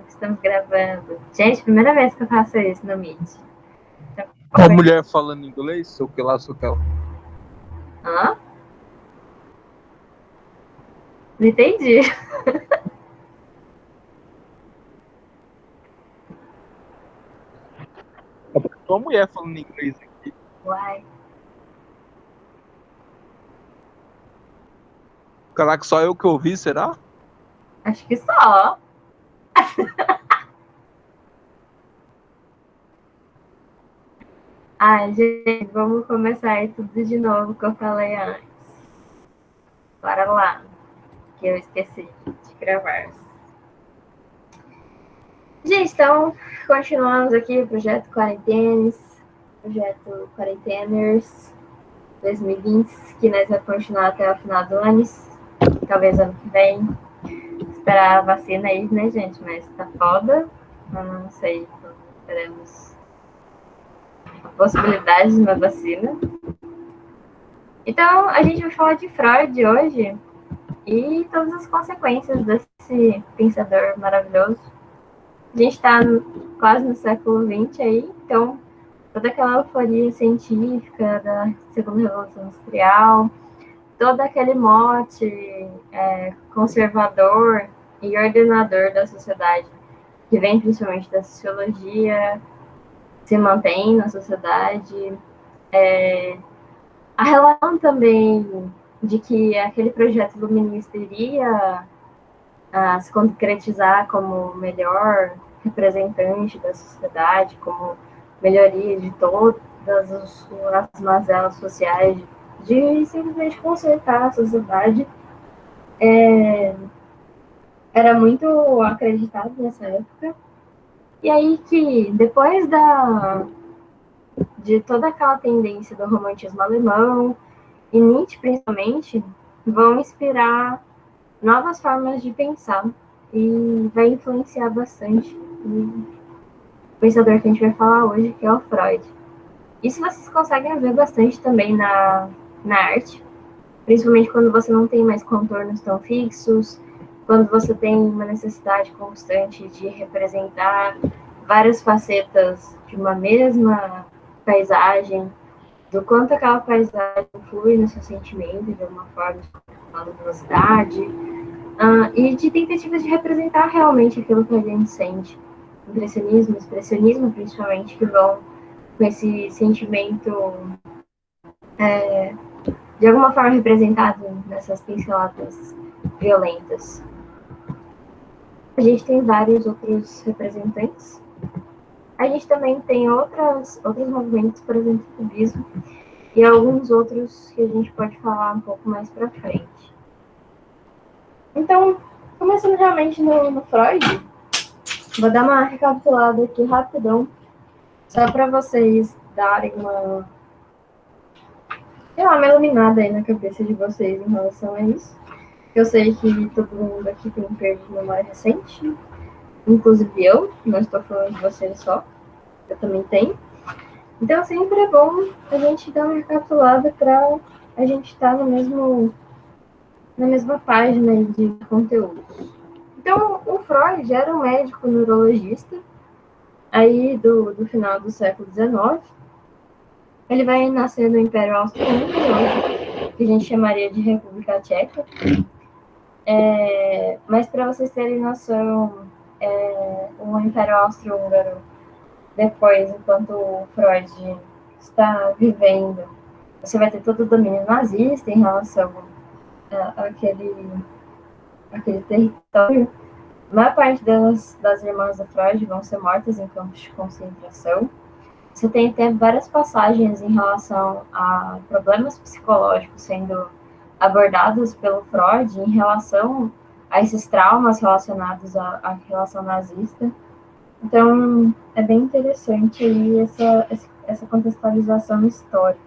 Estamos gravando. Gente, primeira vez que eu faço isso no Meet. Então, Uma mulher falando inglês, sei o que lá, sei o que lá. hã? Não entendi. Uma mulher falando inglês aqui. Uai, Caraca, só eu que ouvi, será? acho que só. Ai, gente, vamos começar aí tudo de novo que eu falei antes. Bora lá, que eu esqueci de gravar. Gente, então, continuamos aqui o projeto Quarentenas, projeto Quarenteners 2020, que nós vamos continuar até o final do ano, talvez ano que vem. Esperar a vacina aí, né, gente? Mas tá foda. Eu não sei quando teremos a possibilidade de uma vacina. Então, a gente vai falar de Freud hoje e todas as consequências desse pensador maravilhoso. A gente está quase no século XX aí, então toda aquela euforia científica da segunda revolução industrial, todo aquele mote conservador e ordenador da sociedade, que vem principalmente da sociologia, se mantém na sociedade. A relação também de que aquele projeto iluminista iria se concretizar como o melhor representante da sociedade, como melhoria de todas as mazelas sociais, de simplesmente consertar a sociedade, era muito acreditado nessa época. E aí que, depois de toda aquela tendência do romantismo alemão, e Nietzsche principalmente, vão inspirar novas formas de pensar e vai influenciar bastante o pensador que a gente vai falar hoje, que é o Freud. Isso vocês conseguem ver bastante também na arte, principalmente quando você não tem mais contornos tão fixos, quando você tem uma necessidade constante de representar várias facetas de uma mesma paisagem, do quanto aquela paisagem influi no seu sentimento de alguma forma, uma luminosidade, e de tentativas de representar realmente aquilo que a gente sente. Impressionismo, expressionismo, principalmente, que vão com esse sentimento de alguma forma representado nessas pinceladas violentas. A gente tem vários outros representantes. A gente também tem outros movimentos, por exemplo, o cubismo, e alguns outros que a gente pode falar um pouco mais para frente. Então, começando realmente no Freud, vou dar uma recapitulada aqui rapidão, só para vocês darem uma iluminada aí na cabeça de vocês em relação a isso. Eu sei que todo mundo aqui tem perda de memória recente, inclusive eu, não estou falando de vocês só, eu também tenho. Então sempre é bom a gente dar uma recapitulada para a gente estar na mesma página de conteúdo. Então, o Freud era um médico neurologista aí do final do século XIX. Ele vai nascer no Império Austro-Húngaro, que a gente chamaria de República Tcheca. Mas para vocês terem noção, o Império Austro-Húngaro, depois, enquanto o Freud está vivendo, você vai ter todo o domínio nazista em relação àquele território. A maior parte das irmãs do Freud vão ser mortas em campos de concentração. Você tem até várias passagens em relação a problemas psicológicos sendo abordados pelo Freud em relação a esses traumas relacionados à relação nazista. Então, é bem interessante aí essa contextualização histórica.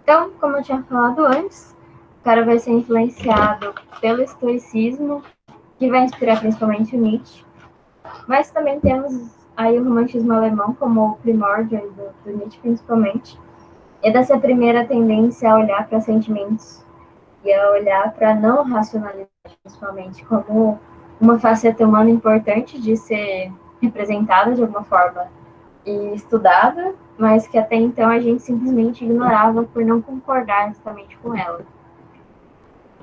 Então, como eu tinha falado antes, o cara vai ser influenciado pelo estoicismo, que vai inspirar principalmente o Nietzsche, mas também temos aí o romantismo alemão como o primórdio do Nietzsche, principalmente, e dessa primeira tendência a olhar para sentimentos e a olhar para a não racionalidade, principalmente, como uma faceta humana importante de ser representada de alguma forma e estudada, mas que até então a gente simplesmente ignorava por não concordar exatamente com ela.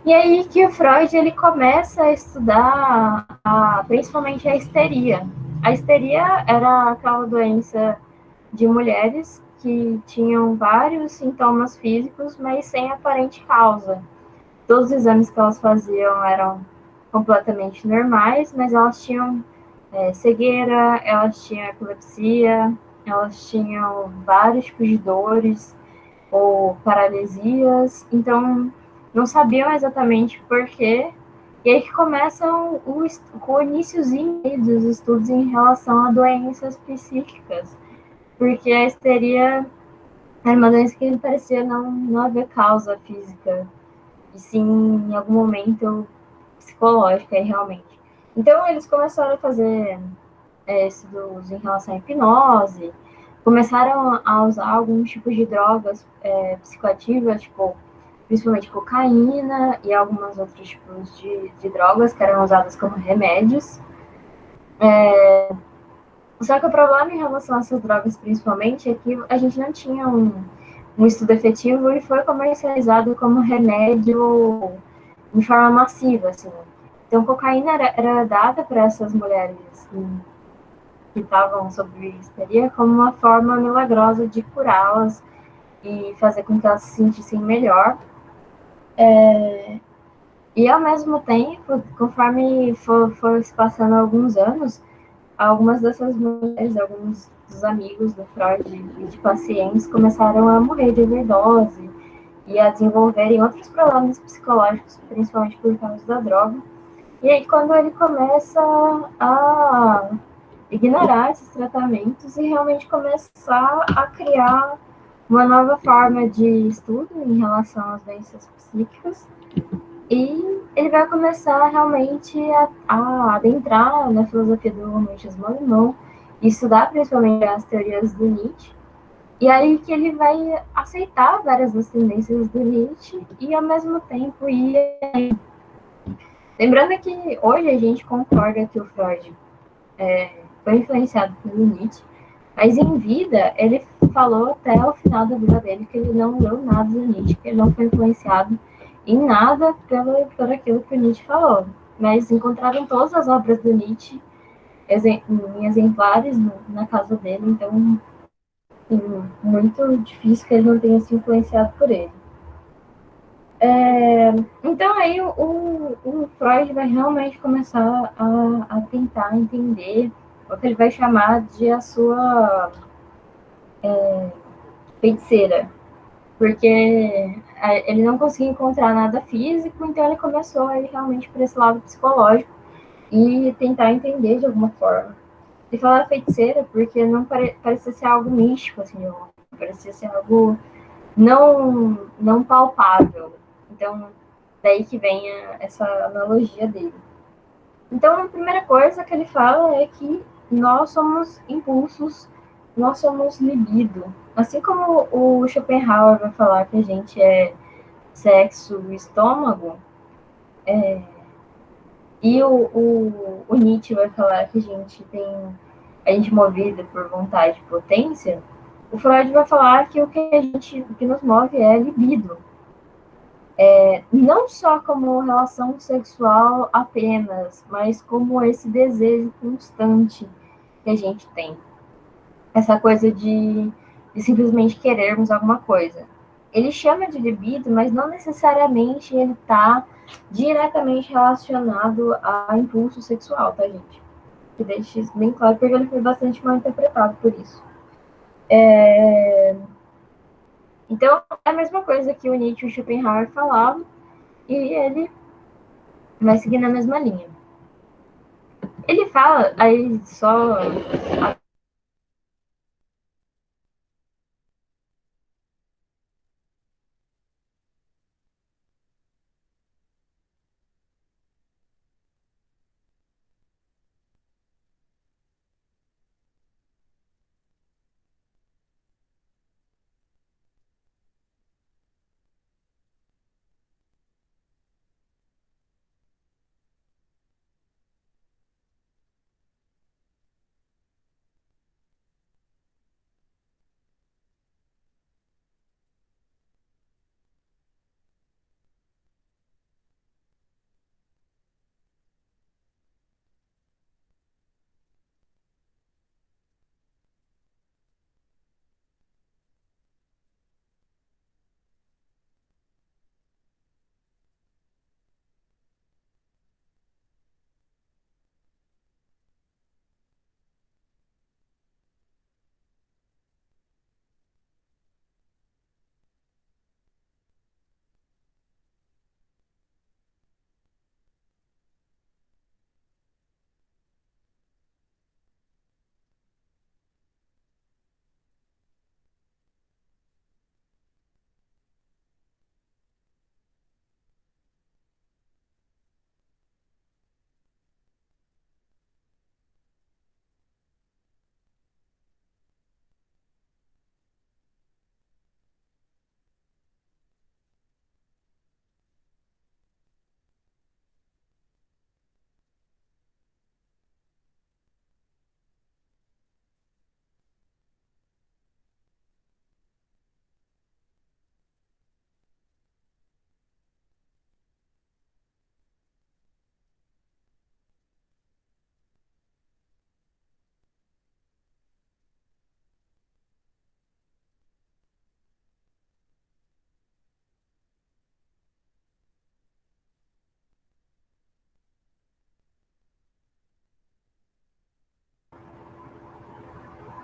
E aí que o Freud ele começa a estudar principalmente a histeria. A histeria era aquela doença de mulheres que tinham vários sintomas físicos, mas sem aparente causa. Todos os exames que elas faziam eram completamente normais, mas elas tinham cegueira, elas tinham epilepsia, elas tinham vários tipos de dores ou paralisias, então não sabiam exatamente por quê. E aí que começam o iníciozinho dos estudos em relação a doenças psíquicas, porque a histeria era uma doença que parecia não haver causa física, e sim em algum momento psicológica, realmente. Então eles começaram a fazer estudos em relação à hipnose, começaram a usar alguns tipos de drogas psicoativas, tipo, principalmente cocaína e alguns outros tipos de drogas que eram usadas como remédios. Só que o problema em relação a essas drogas, principalmente, é que a gente não tinha um estudo efetivo e foi comercializado como remédio de forma massiva, assim. Então, cocaína era dada para essas mulheres que estavam sob histeria como uma forma milagrosa de curá-las e fazer com que elas se sentissem melhor. E, ao mesmo tempo, conforme for se passando alguns anos, algumas dessas mulheres, alguns dos amigos do Freud e de pacientes começaram a morrer de overdose e a desenvolverem outros problemas psicológicos, principalmente por causa da droga. E aí, quando ele começa a ignorar esses tratamentos e realmente começar a criar uma nova forma de estudo em relação às doenças psíquicas, e ele vai começar realmente a adentrar na filosofia do romantismo alemão e estudar principalmente as teorias do Nietzsche. E aí que ele vai aceitar várias das tendências do Nietzsche e, ao mesmo tempo, ir... Lembrando que hoje a gente concorda que o Freud foi influenciado pelo Nietzsche, mas em vida ele falou até o final da vida dele que ele não leu nada do Nietzsche, que ele não foi influenciado em nada por aquilo que o Nietzsche falou. Mas encontraram todas as obras do Nietzsche em exemplares na casa dele, então muito difícil que ele não tenha se influenciado por ele. Então aí o Freud vai realmente começar a tentar entender o que ele vai chamar de a sua feiticeira, porque ele não conseguia encontrar nada físico, então ele começou a ir realmente para esse lado psicológico e tentar entender de alguma forma. Ele falava feiticeira porque não parecia ser algo místico, assim, parecia ser algo não palpável. Então, daí que vem essa analogia dele. Então, a primeira coisa que ele fala é que nós somos impulsos, nós somos libido. Assim como o Schopenhauer vai falar que a gente é sexo e estômago, e o Nietzsche vai falar que a gente é movido por vontade e potência, o Freud vai falar que o que nos move é libido. Não só como relação sexual apenas, mas como esse desejo constante que a gente tem. Essa coisa de simplesmente querermos alguma coisa. Ele chama de libido, mas não necessariamente ele está diretamente relacionado a impulso sexual, tá, gente? Que deixe isso bem claro, porque ele foi bastante mal interpretado por isso. Então, é a mesma coisa que o Nietzsche e o Schopenhauer falavam, e ele vai seguir na mesma linha. Ele fala, aí só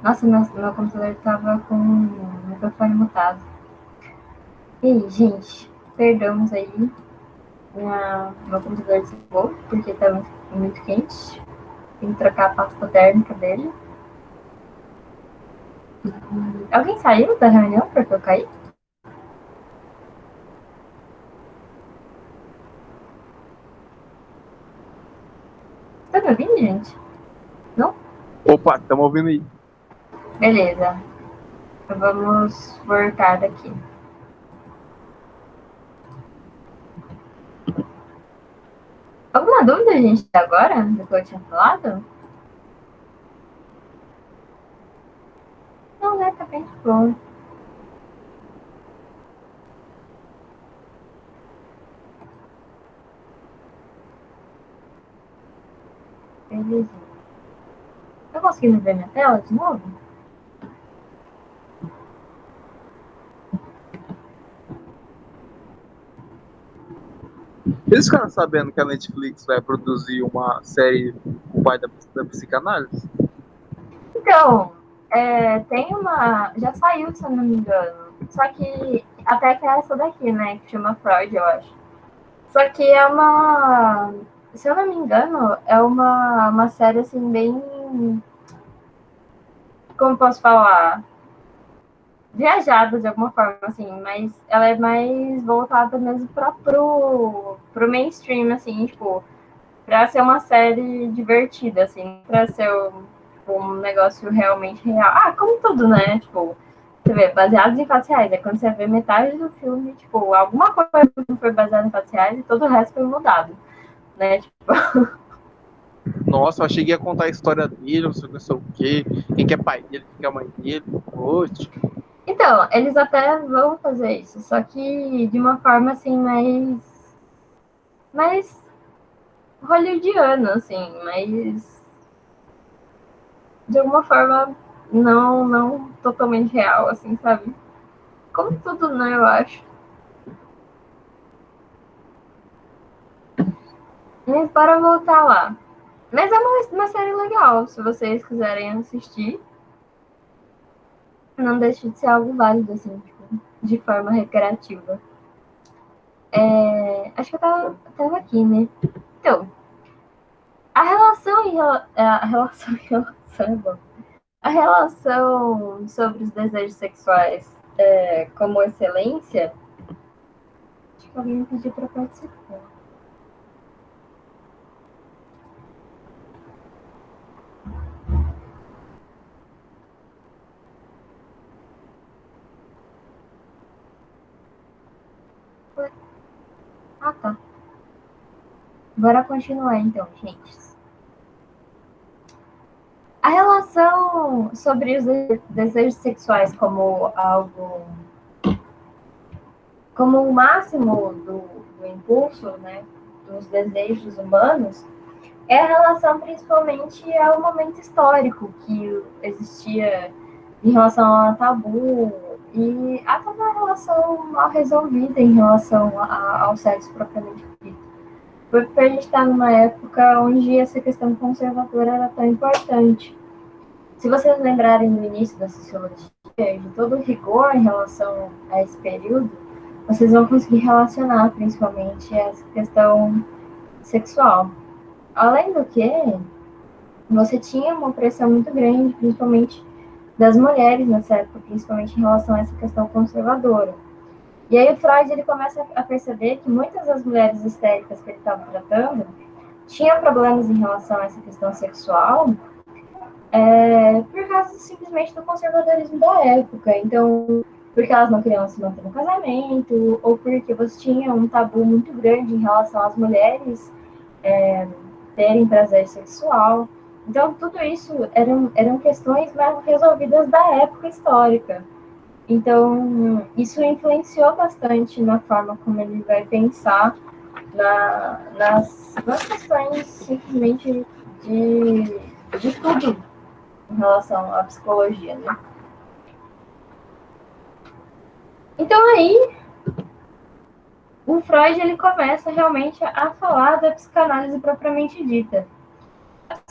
Nossa, meu computador tava com o microfone mutado. E aí, gente, perdamos aí. Meu computador desligou porque tava muito quente. Tem que trocar a pasta térmica dele. Alguém saiu da reunião porque eu caí? Tá me ouvindo, gente? Não? Opa, estamos ouvindo aí. Beleza. Então vamos voltar daqui. Alguma dúvida, gente, agora? Do que eu tinha falado? Não, né? Tá bem bom. Beleza. Tá conseguindo ver minha tela de novo? Eles ficaram sabendo que a Netflix vai produzir uma série com o pai da psicanálise? Então, tem uma. Já saiu, se eu não me engano. Só que até que é essa daqui, né? Que chama Freud, eu acho. Só que é uma. Se eu não me engano, é uma série assim, bem. Como posso falar? Viajada de alguma forma, assim, mas ela é mais voltada mesmo pro mainstream, assim, tipo, pra ser uma série divertida, assim, pra ser um negócio realmente real. Ah, como tudo, né? Tipo, você vê, baseados em fatos reais. É quando você vê metade do filme, tipo, alguma coisa não foi baseada em fatos reais e todo o resto foi mudado, né? Tipo, Nossa, eu achei que ia contar a história dele, não sei o quê, quem que é pai dele, quem que é mãe dele. Oxe. então, eles até vão fazer isso, só que de uma forma assim mais hollywoodiana, assim, mais de alguma forma não totalmente real, assim, sabe? Como tudo, né, eu acho. Mas bora voltar lá. Mas é uma série legal, se vocês quiserem assistir. Não deixa de ser algo válido, assim, tipo, de forma recreativa. Acho que eu tava aqui, né? Então, a relação em a relação em relação é bom. A relação sobre os desejos sexuais como excelência, acho que alguém me pediu para participar. Ah, tá. Bora continuar então, gente. A relação sobre os desejos sexuais como o máximo do impulso, né, dos desejos humanos, é a relação principalmente ao momento histórico que existia em relação ao tabu e a toda a relação mal resolvida em relação ao sexo propriamente dito. Porque a gente está numa época onde essa questão conservadora era tão importante. Se vocês lembrarem no início da sociologia, de todo o rigor em relação a esse período, vocês vão conseguir relacionar principalmente essa questão sexual. Além do que, você tinha uma pressão muito grande, principalmente das mulheres nessa época, principalmente em relação a essa questão conservadora. E aí o Freud ele começa a perceber que muitas das mulheres histéricas que ele estava tratando tinham problemas em relação a essa questão sexual por causa simplesmente do conservadorismo da época. Então, porque elas não queriam se manter no casamento, ou porque você tinha um tabu muito grande em relação às mulheres terem prazer sexual. Então, tudo isso eram questões mal resolvidas da época histórica. Então, isso influenciou bastante na forma como ele vai pensar nas questões simplesmente de tudo em relação à psicologia, né? Então aí o Freud ele começa realmente a falar da psicanálise propriamente dita.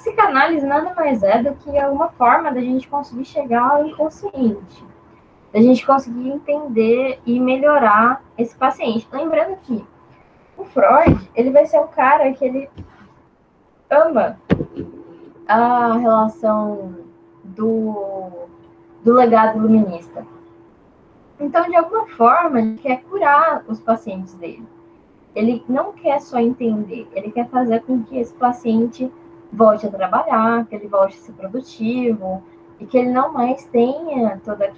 Psicanálise nada mais é do que uma forma da gente conseguir chegar ao inconsciente, da gente conseguir entender e melhorar esse paciente. Lembrando que o Freud, ele vai ser um cara que ele ama a relação do legado iluminista. Então, de alguma forma, ele quer curar os pacientes dele. Ele não quer só entender, ele quer fazer com que esse paciente volte a trabalhar, que ele volte a ser produtivo, e que ele não mais tenha todas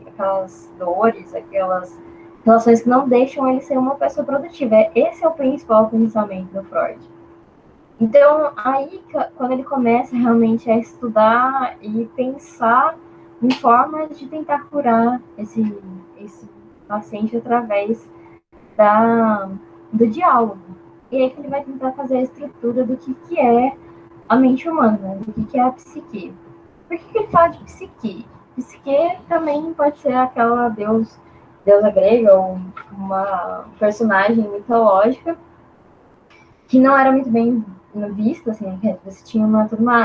aquelas dores, aquelas relações que não deixam ele ser uma pessoa produtiva. Esse é o principal pensamento do Freud. Então, aí, quando ele começa realmente a estudar e pensar em formas de tentar curar esse paciente através do diálogo. E aí que ele vai tentar fazer a estrutura do que é a mente humana, do que é a psique. Por que ele fala de psique? Psique também pode ser aquela deusa grega ou uma personagem mitológica que não era muito bem vista, assim, que você tinha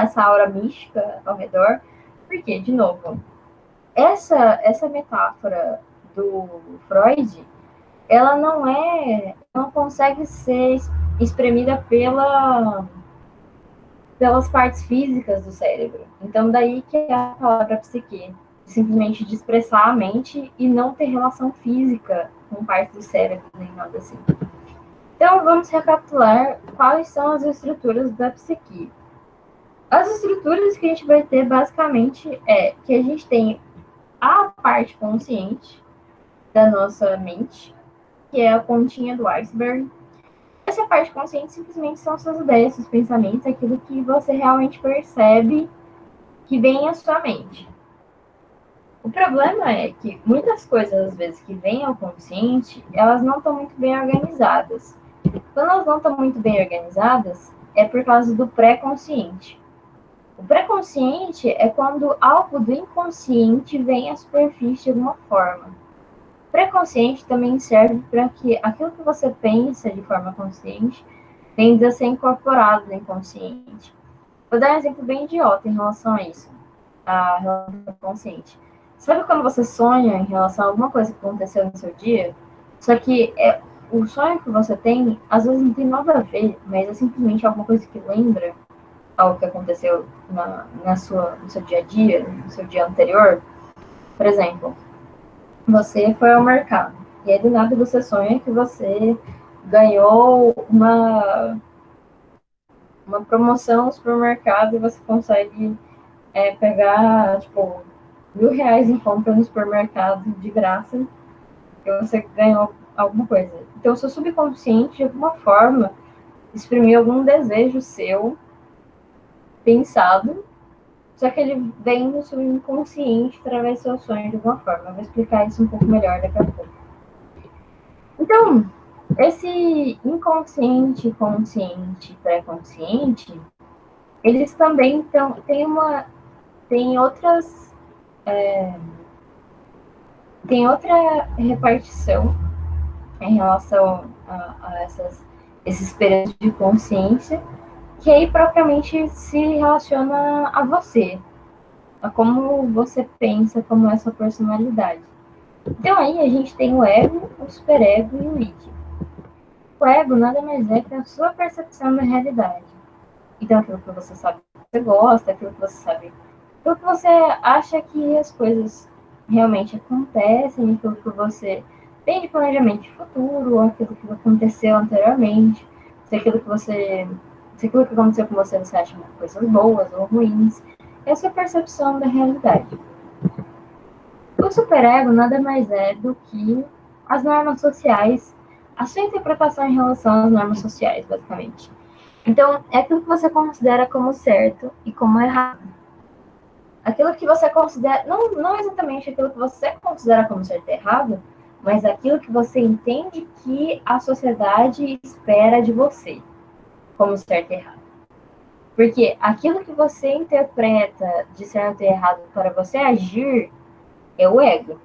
essa aura mística ao redor. Porque, de novo, essa metáfora do Freud, ela não consegue ser espremida pelas partes físicas do cérebro. Então, daí que é a palavra psique, simplesmente de expressar a mente e não ter relação física com parte do cérebro, nem nada assim. Então, vamos recapitular quais são as estruturas da psique. As estruturas que a gente vai ter, basicamente, é que a gente tem a parte consciente da nossa mente, que é a pontinha do iceberg. Essa parte consciente simplesmente são suas ideias, seus pensamentos, aquilo que você realmente percebe que vem à sua mente. O problema é que muitas coisas, às vezes, que vêm ao consciente, elas não estão muito bem organizadas. Quando elas não estão muito bem organizadas, é por causa do pré-consciente. O pré-consciente é quando algo do inconsciente vem à superfície de alguma forma. O pré-consciente também serve para que aquilo que você pensa de forma consciente tende a ser incorporado no inconsciente. Vou dar um exemplo bem idiota em relação a isso, a relação consciente. Sabe quando você sonha em relação a alguma coisa que aconteceu no seu dia? Só que o sonho que você tem, às vezes não tem nada a ver, mas é simplesmente alguma coisa que lembra algo que aconteceu no seu dia a dia, no seu dia anterior. Por exemplo, você foi ao mercado, e aí do nada você sonha que você ganhou uma promoção no supermercado e você consegue pegar, tipo, R$ 1.000 em compra no supermercado de graça, porque você ganhou alguma coisa. Então, o seu subconsciente, de alguma forma, exprimiu algum desejo seu, pensado, só que ele vem no seu inconsciente através do seu sonho de alguma forma. Eu vou explicar isso um pouco melhor daqui a pouco. Então, esse inconsciente, consciente, pré-consciente, eles também têm outras tem outra repartição em relação a esses períodos de consciência, que aí propriamente se relaciona a você, a como você pensa, como é a sua personalidade. Então aí a gente tem o ego, o superego e o id. O ego nada mais é que a sua percepção da realidade. Então aquilo que você sabe que você gosta, aquilo que você sabe, aquilo que você acha que as coisas realmente acontecem, aquilo que você tem de planejamento de futuro, aquilo que aconteceu anteriormente, se aquilo que aconteceu com você acha coisas boas ou ruins, é a sua percepção da realidade. O superego nada mais é do que as normas sociais, a sua interpretação em relação às normas sociais, basicamente. Então, é aquilo que você considera como certo e como errado. Aquilo que você considera, não exatamente aquilo que você considera como certo e errado, mas aquilo que você entende que a sociedade espera de você como certo e errado. Porque aquilo que você interpreta de certo e errado para você agir é o ego.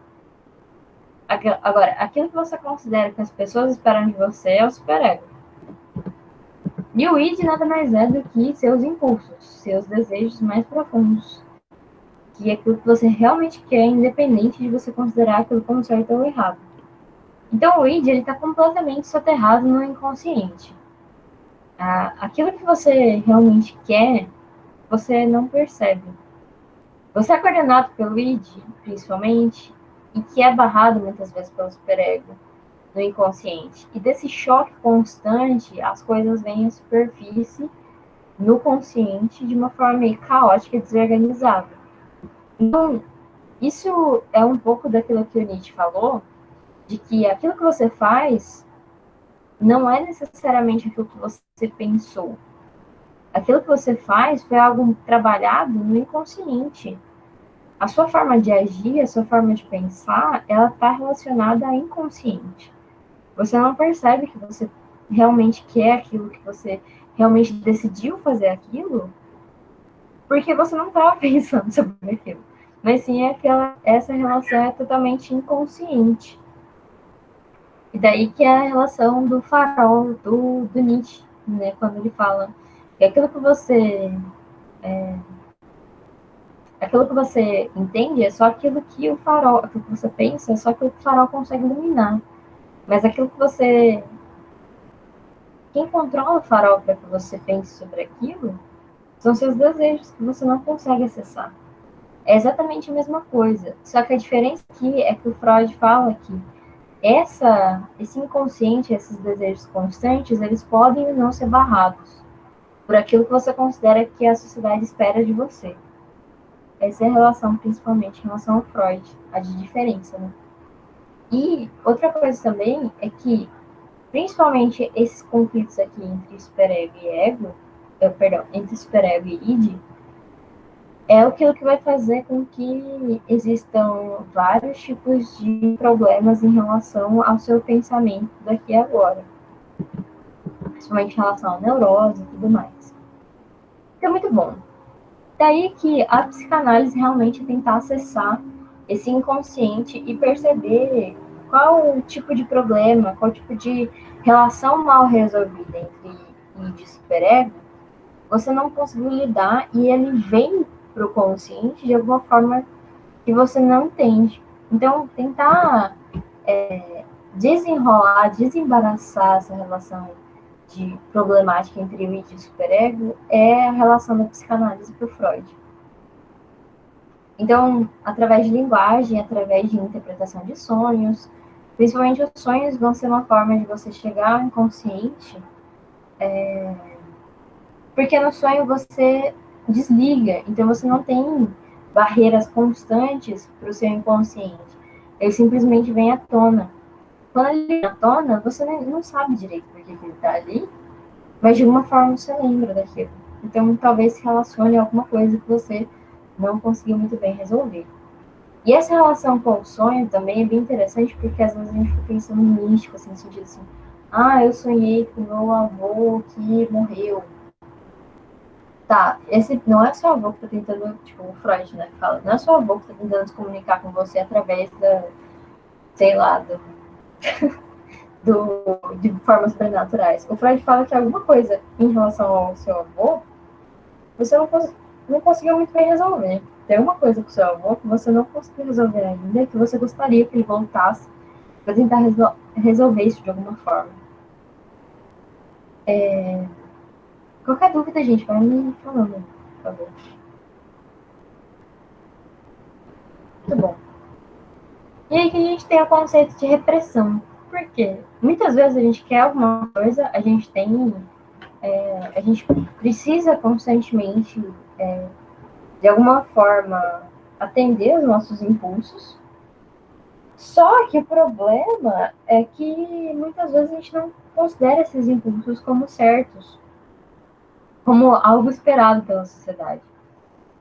Agora, aquilo que você considera que as pessoas esperam de você é o superego. E o id nada mais é do que seus impulsos, seus desejos mais profundos, que é aquilo que você realmente quer, independente de você considerar aquilo como certo ou errado. Então o id está completamente soterrado no inconsciente. Aquilo que você realmente quer, você não percebe. Você é coordenado pelo id, principalmente, e que é barrado muitas vezes pelo superego no inconsciente. E desse choque constante, as coisas vêm à superfície no consciente de uma forma meio caótica e desorganizada. Então, isso é um pouco daquilo que o Nietzsche falou, de que aquilo que você faz não é necessariamente aquilo que você pensou. Aquilo que você faz foi algo trabalhado no inconsciente. A sua forma de agir, a sua forma de pensar, ela está relacionada ao inconsciente. Você não percebe que você realmente quer aquilo, que você realmente decidiu fazer aquilo, porque você não estava pensando sobre aquilo. Mas sim, essa relação é totalmente inconsciente. E daí que é a relação do farol do Nietzsche, né? Quando ele fala que aquilo que você entende é só aquilo que o farol, aquilo que você pensa é só aquilo que o farol consegue iluminar. Mas aquilo que você, quem controla o farol para que você pense sobre aquilo são seus desejos que você não consegue acessar. É exatamente a mesma coisa. Só que a diferença aqui é que o Freud fala que esse inconsciente, esses desejos constantes, eles podem ou não ser barrados por aquilo que você considera que a sociedade espera de você. Essa é a relação, principalmente, em relação ao Freud, a de diferença, né? E outra coisa também é que, principalmente, esses conflitos aqui entre superego e ego, entre superego e id, é aquilo que vai fazer com que existam vários tipos de problemas em relação ao seu pensamento daqui e agora, principalmente em relação à neurose e tudo mais. Então, muito bom. Daí que a psicanálise realmente é tentar acessar esse inconsciente e perceber qual o tipo de problema, qual tipo de relação mal resolvida entre id e superego você não conseguiu lidar e ele vem para o consciente de alguma forma que você não entende. Então, tentar desenrolar, desembaraçar essa relação de problemática entre o id e o superego é a relação da psicanálise para o Freud. Então, através de linguagem, através de interpretação de sonhos, principalmente os sonhos vão ser uma forma de você chegar ao inconsciente, porque no sonho você desliga, então você não tem barreiras constantes para o seu inconsciente. Ele simplesmente vem à tona. Quando ele vem à tona, você não sabe direito por que ele está ali, mas de alguma forma você lembra daquilo. Então, talvez se relacione a alguma coisa que você não conseguiu muito bem resolver. E essa relação com o sonho também é bem interessante, porque às vezes a gente fica pensando místico, assim, no sentido assim, eu sonhei com meu avô que morreu. Tá, esse não é seu avô que tá tentando, tipo, o Freud, né, que fala, não é seu avô que tá tentando se comunicar com você através sei lá, de formas sobrenaturais. O Freud fala que alguma coisa em relação ao seu avô, você não conseguiu muito bem resolver. Tem uma coisa com o seu avô que você não conseguiu resolver ainda, que você gostaria que ele voltasse para tentar resolver isso de alguma forma. Qualquer dúvida, gente, vai me falando, por favor. Muito bom. E aí que a gente tem o conceito de repressão. Por quê? Muitas vezes a gente quer alguma coisa, a gente precisa constantemente, de alguma forma, atender os nossos impulsos. Só que o problema é que muitas vezes a gente não considera esses impulsos como certos, como algo esperado pela sociedade.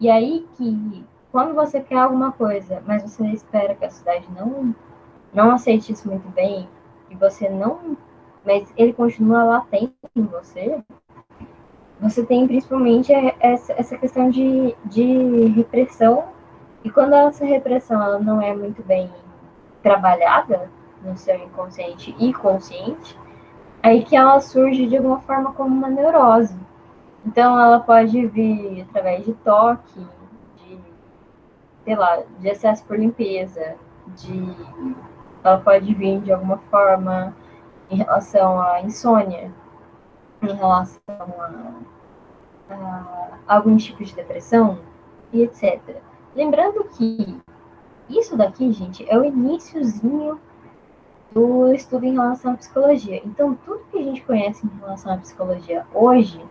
E aí que, quando você quer alguma coisa, mas você espera que a sociedade não aceite isso muito bem, e você não. Mas ele continua latente em você, você tem principalmente essa questão de repressão. E quando essa repressão ela não é muito bem trabalhada no seu inconsciente e consciente, aí que ela surge de alguma forma como uma neurose. Então, ela pode vir através de toque, de, sei lá, de excesso por limpeza, ela pode vir de alguma forma em relação à insônia, em relação a algum tipo de depressão e etc. Lembrando que isso daqui, gente, é o iniciozinho do estudo em relação à psicologia. Então, tudo que a gente conhece em relação à psicologia hoje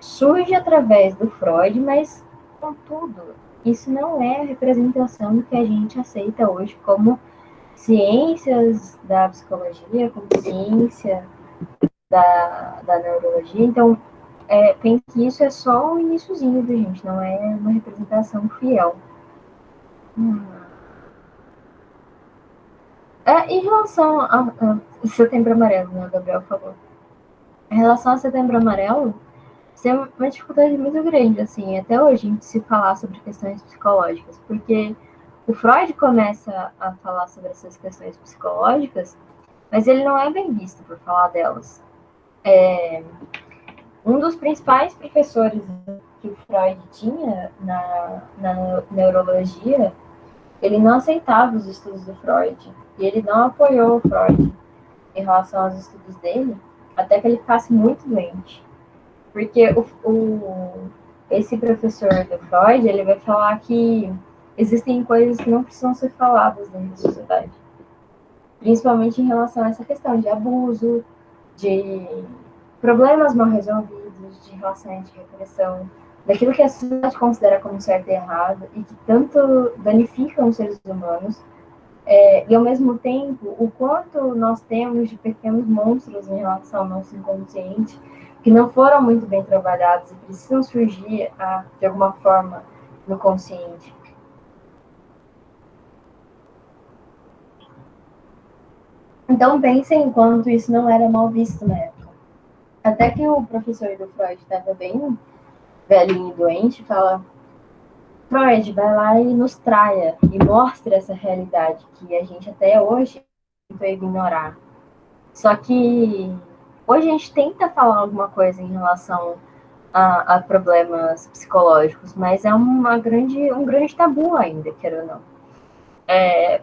surge através do Freud, mas, contudo, isso não é a representação do que a gente aceita hoje como ciências da psicologia, como ciência da neurologia. Então, pense que isso é só o iniciozinho da gente, não é uma representação fiel. Em relação a Setembro Amarelo, né, o Gabriel falou. Em relação a Setembro Amarelo, tem uma dificuldade muito grande, assim, até hoje, a gente se falar sobre questões psicológicas, porque o Freud começa a falar sobre essas questões psicológicas, mas ele não é bem visto por falar delas. Um dos principais professores que o Freud tinha na neurologia, ele não aceitava os estudos do Freud, e ele não apoiou o Freud em relação aos estudos dele, até que ele ficasse muito doente. Porque esse professor do Freud, ele vai falar que existem coisas que não precisam ser faladas dentro da sociedade. Principalmente em relação a essa questão de abuso, de problemas mal resolvidos, de relações de repressão, daquilo que a sociedade considera como certo e errado e que tanto danificam os seres humanos, e ao mesmo tempo o quanto nós temos de pequenos monstros em relação ao nosso inconsciente que não foram muito bem trabalhados e precisam surgir de alguma forma no consciente. Então pensem em quanto isso não era mal visto na época. Até que o professor do Freud estava bem velhinho e doente, fala: Freud, vai lá e nos traia e mostre essa realidade que a gente até hoje tentou ignorar. Só que hoje a gente tenta falar alguma coisa em relação a problemas psicológicos, mas é um grande tabu ainda, quero ou não.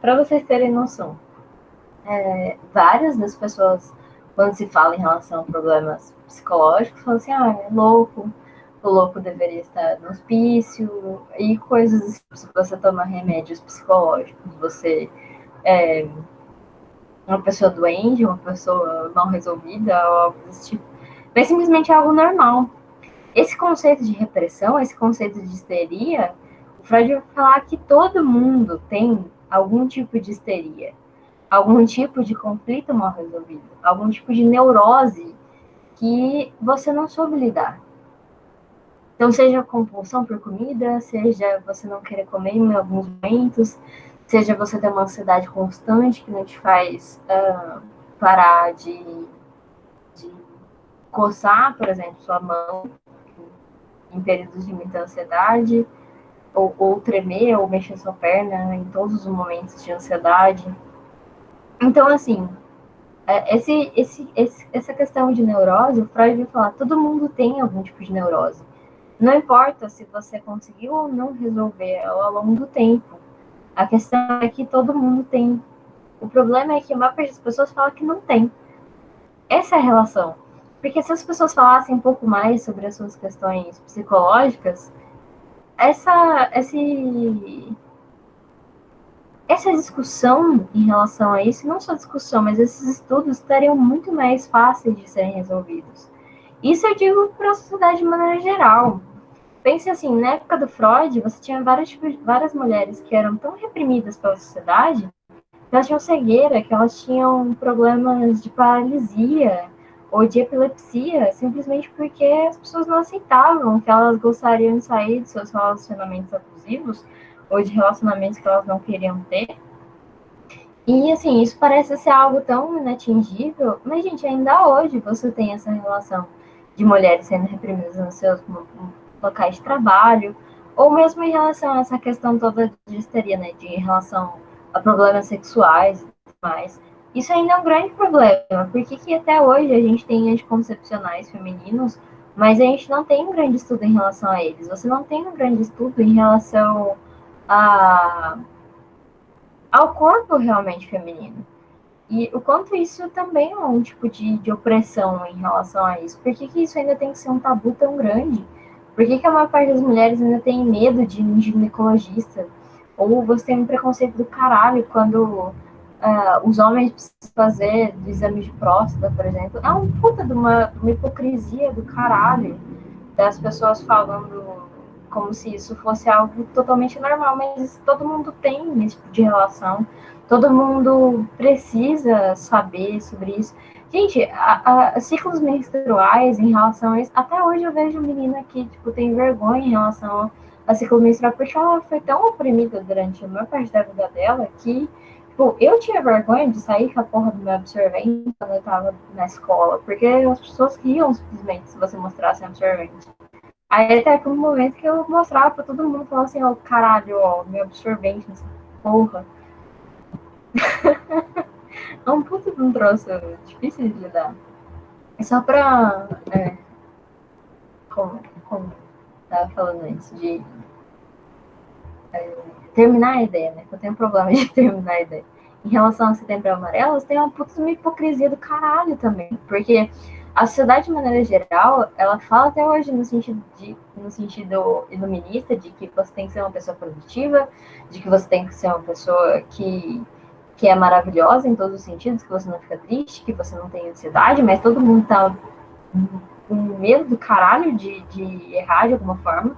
Para vocês terem noção, várias das pessoas, quando se fala em relação a problemas psicológicos, falam assim: é louco, o louco deveria estar no hospício, e coisas assim. Se você toma remédios psicológicos, você é uma pessoa doente, uma pessoa mal resolvida, ou algo desse tipo. Mas simplesmente é algo normal. Esse conceito de repressão, esse conceito de histeria, o Freud vai falar que todo mundo tem algum tipo de histeria, algum tipo de conflito mal resolvido, algum tipo de neurose que você não soube lidar. Então, seja compulsão por comida, seja você não querer comer em alguns momentos, seja você ter uma ansiedade constante que não te faz parar de coçar, por exemplo, sua mão em períodos de muita ansiedade, ou tremer, ou mexer sua perna em todos os momentos de ansiedade. Então, assim, essa questão de neurose, o Freud vai falar, todo mundo tem algum tipo de neurose. Não importa se você conseguiu ou não resolver ela ao longo do tempo. A questão é que todo mundo tem. O problema é que a maior parte das pessoas fala que não tem. Essa é a relação. Porque se as pessoas falassem um pouco mais sobre as suas questões psicológicas, essa discussão em relação a isso, não só discussão, mas esses estudos estariam muito mais fáceis de serem resolvidos. Isso eu digo para a sociedade de maneira geral. Pense assim, na época do Freud, você tinha várias mulheres que eram tão reprimidas pela sociedade que elas tinham cegueira, que elas tinham problemas de paralisia ou de epilepsia, simplesmente porque as pessoas não aceitavam que elas gostariam de sair de seus relacionamentos abusivos ou de relacionamentos que elas não queriam ter. E, assim, isso parece ser algo tão inatingível, mas, gente, ainda hoje você tem essa relação de mulheres sendo reprimidas nos seus locais de trabalho, ou mesmo em relação a essa questão toda de histeria, né, de em relação a problemas sexuais e tudo mais. Isso ainda é um grande problema. Por que até hoje a gente tem anticoncepcionais femininos, mas a gente não tem um grande estudo em relação a eles? Você não tem um grande estudo em relação a, ao corpo realmente feminino. E o quanto isso também é um tipo de opressão em relação a isso. Por que isso ainda tem que ser um tabu tão grande? Por que a maior parte das mulheres ainda tem medo de ir no ginecologista? Ou você tem um preconceito do caralho quando os homens precisam fazer do exame de próstata, por exemplo? É um puta de uma hipocrisia do caralho das pessoas falando como se isso fosse algo totalmente normal, mas todo mundo tem esse tipo de relação, todo mundo precisa saber sobre isso. Gente, ciclos menstruais em relação a isso, até hoje eu vejo menina que tipo, tem vergonha em relação a ciclo menstrual, porque ela foi tão oprimida durante a maior parte da vida dela que tipo, eu tinha vergonha de sair com a porra do meu absorvente quando eu tava na escola, porque as pessoas riam simplesmente se você mostrasse absorvente. Aí até aquele momento que eu mostrava pra todo mundo, falava assim, ó, caralho, ó, meu absorvente nessa porra. É um puto de um troço difícil de lidar. É só pra, como tava falando antes, de terminar a ideia, né? Eu tenho um problema de terminar a ideia. Em relação ao Setembro Amarelo, tem uma puta uma hipocrisia do caralho também. Porque a sociedade, de maneira geral, ela fala até hoje no sentido iluminista de que você tem que ser uma pessoa produtiva, de que você tem que ser uma pessoa que é maravilhosa em todos os sentidos, que você não fica triste, que você não tem ansiedade, mas todo mundo tá com medo do caralho de errar de alguma forma.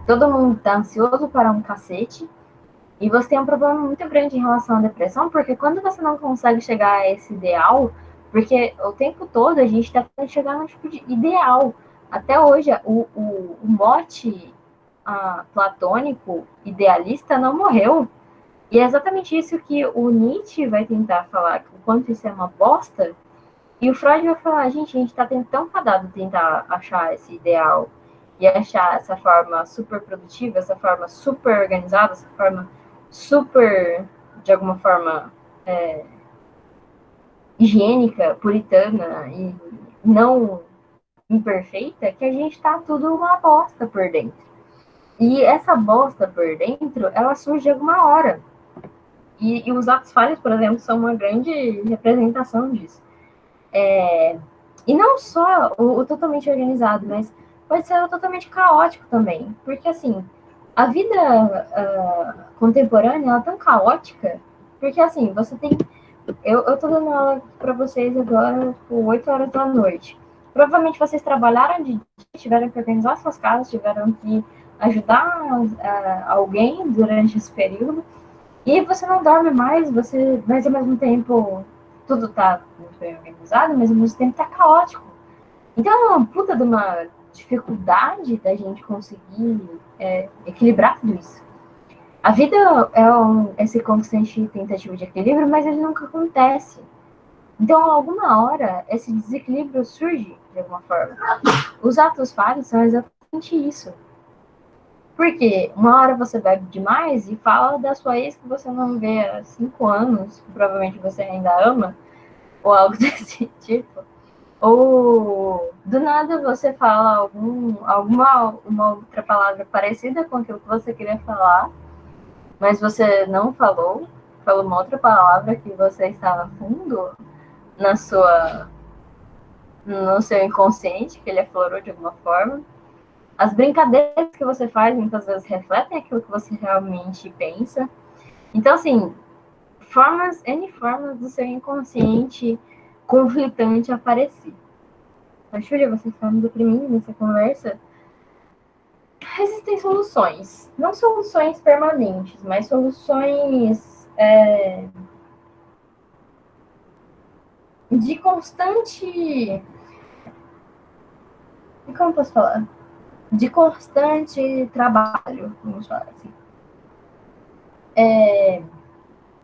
Todo mundo tá ansioso para um cacete. E você tem um problema muito grande em relação à depressão, porque quando você não consegue chegar a esse ideal, porque o tempo todo a gente está tentando chegar num tipo de ideal. Até hoje, o mote platônico, idealista, não morreu. E é exatamente isso que o Nietzsche vai tentar falar, o quanto isso é uma bosta. E o Freud vai falar, gente, a gente está tão fadado tentar achar esse ideal e achar essa forma super produtiva, essa forma super organizada, essa forma super, de alguma forma, higiênica, puritana e não imperfeita, que a gente tá tudo uma bosta por dentro. E essa bosta por dentro, ela surge de alguma hora. E os atos falhos, por exemplo, são uma grande representação disso. E não só o totalmente organizado, mas pode ser o totalmente caótico também. Porque, assim, a vida contemporânea ela é tão caótica, porque, assim, você tem. Eu tô dando aula para vocês agora, tipo, 8 horas da noite. Provavelmente vocês trabalharam de dia, tiveram que organizar suas casas, tiveram que ajudar alguém durante esse período. E você não dorme mais, mas ao mesmo tempo tudo tá muito bem organizado, mas ao mesmo tempo tá caótico. Então é uma puta de uma dificuldade da gente conseguir equilibrar tudo isso. A vida é esse constante tentativa de equilíbrio, mas ele nunca acontece. Então, alguma hora, esse desequilíbrio surge de alguma forma. Os atos falhos são exatamente isso. Porque uma hora você bebe demais e fala da sua ex que você não vê há 5 anos, que provavelmente você ainda ama, ou algo desse tipo. Ou do nada você fala uma outra palavra parecida com aquilo que você queria falar, mas você não falou uma outra palavra que você estava fundo no seu inconsciente, que ele aflorou de alguma forma. As brincadeiras que você faz muitas vezes refletem aquilo que você realmente pensa. Então, assim, N formas do seu inconsciente conflitante aparecer. A Júlia, você está me deprimindo nessa conversa? Existem soluções. Não soluções permanentes, mas soluções de constante. Como posso falar? De constante trabalho, vamos falar assim.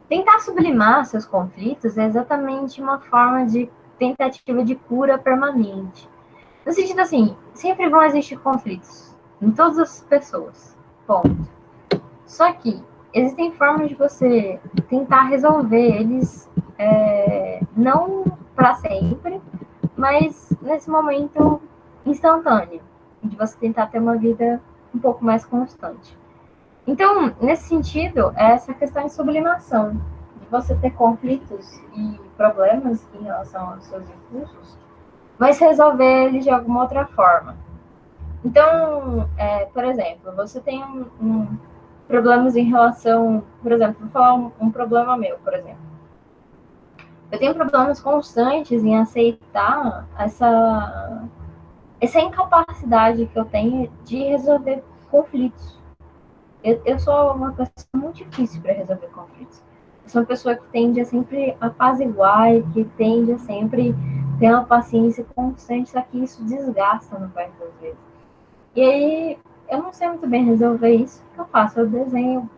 Tentar sublimar seus conflitos é exatamente uma forma de tentativa de cura permanente. No sentido assim, sempre vão existir conflitos em todas as pessoas. Ponto. Só que existem formas de você tentar resolver eles não para sempre, mas nesse momento instantâneo, de você tentar ter uma vida um pouco mais constante. Então, nesse sentido, essa questão de sublimação, de você ter conflitos e problemas em relação aos seus impulsos, mas resolver eles de alguma outra forma. Então, por exemplo, você tem problemas em relação, por exemplo, vou falar um problema meu, por exemplo. Eu tenho problemas constantes em aceitar essa incapacidade que eu tenho de resolver conflitos. Eu sou uma pessoa muito difícil para resolver conflitos. Eu sou uma pessoa que tende a sempre apaziguar e que tende a sempre ter uma paciência constante, só que isso desgasta no parte das vezes. E aí, eu não sei muito bem resolver isso. O que eu faço? Eu desenho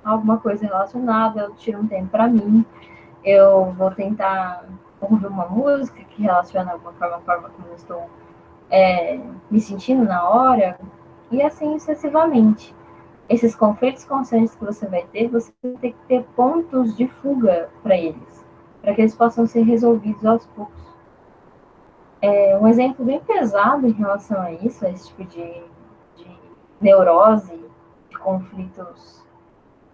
alguma coisa relacionada, eu tiro um tempo para mim, eu vou tentar ouvir uma música que relaciona alguma forma a forma como eu estou me sentindo na hora, e assim sucessivamente. Esses conflitos constantes que você vai ter, você tem que ter pontos de fuga para eles, para que eles possam ser resolvidos aos poucos. Um exemplo bem pesado em relação a isso, a esse tipo de neurose, de conflitos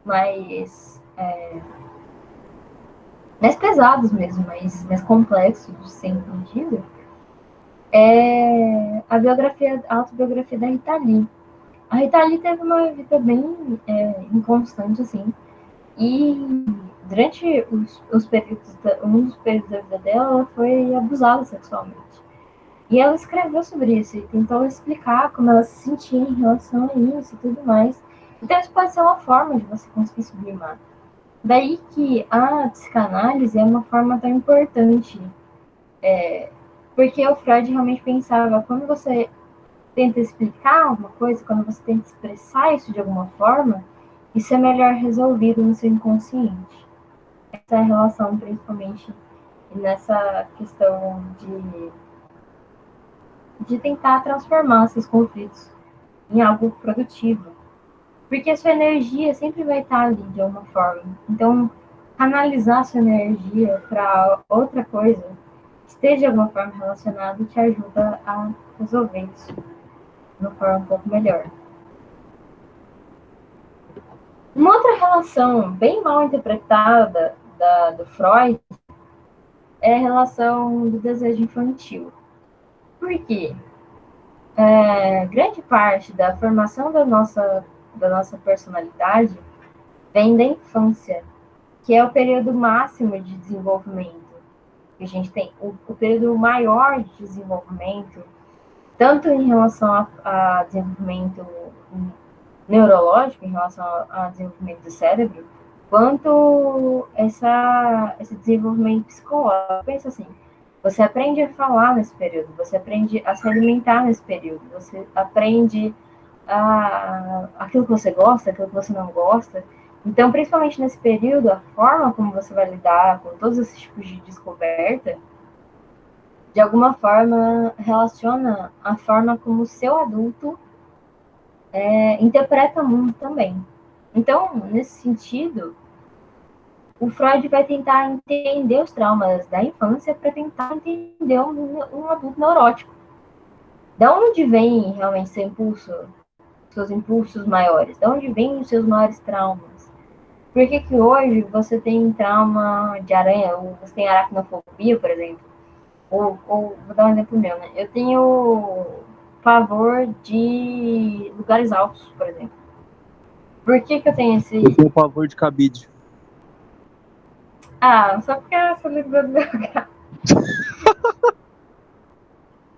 mais pesados mesmo, mais complexos de ser entendido, é a autobiografia da Rita Lee. A Rita Lee teve uma vida bem inconstante, assim, e durante os períodos, um dos períodos da vida dela, ela foi abusada sexualmente. E ela escreveu sobre isso e tentou explicar como ela se sentia em relação a isso e tudo mais. Então, isso pode ser uma forma de você conseguir sublimar. Daí que a psicanálise é uma forma tão importante, porque o Freud realmente pensava, quando você tenta explicar alguma coisa, quando você tenta expressar isso de alguma forma, isso é melhor resolvido no seu inconsciente. Essa é a relação, principalmente, nessa questão de tentar transformar esses conflitos em algo produtivo. Porque a sua energia sempre vai estar ali de alguma forma. Então, canalizar a sua energia para outra coisa, esteja de alguma forma relacionado, te ajuda a resolver isso de uma forma um pouco melhor. Uma outra relação bem mal interpretada do Freud é a relação do desejo infantil. Por quê? Grande parte da formação da nossa personalidade vem da infância, que é o período máximo de desenvolvimento que a gente tem, o período maior de desenvolvimento, tanto em relação a desenvolvimento neurológico, em relação ao desenvolvimento do cérebro, quanto esse desenvolvimento psicológico. Pensa assim, você aprende a falar nesse período, você aprende a se alimentar nesse período, você aprende aquilo que você gosta, aquilo que você não gosta. Então, principalmente nesse período, a forma como você vai lidar com todos esses tipos de descoberta, de alguma forma, relaciona a forma como o seu adulto interpreta o mundo também. Então, nesse sentido, o Freud vai tentar entender os traumas da infância para tentar entender um adulto neurótico. Da onde vem realmente seu impulso, seus impulsos maiores? Da onde vêm os seus maiores traumas? Por que hoje você tem trauma de aranha, ou você tem aracnofobia, por exemplo? Ou vou dar um exemplo meu, né? Eu tenho pavor de lugares altos, por exemplo. Por que eu tenho esse... Eu tenho pavor de cabide. Só porque você lembrou do meu gato.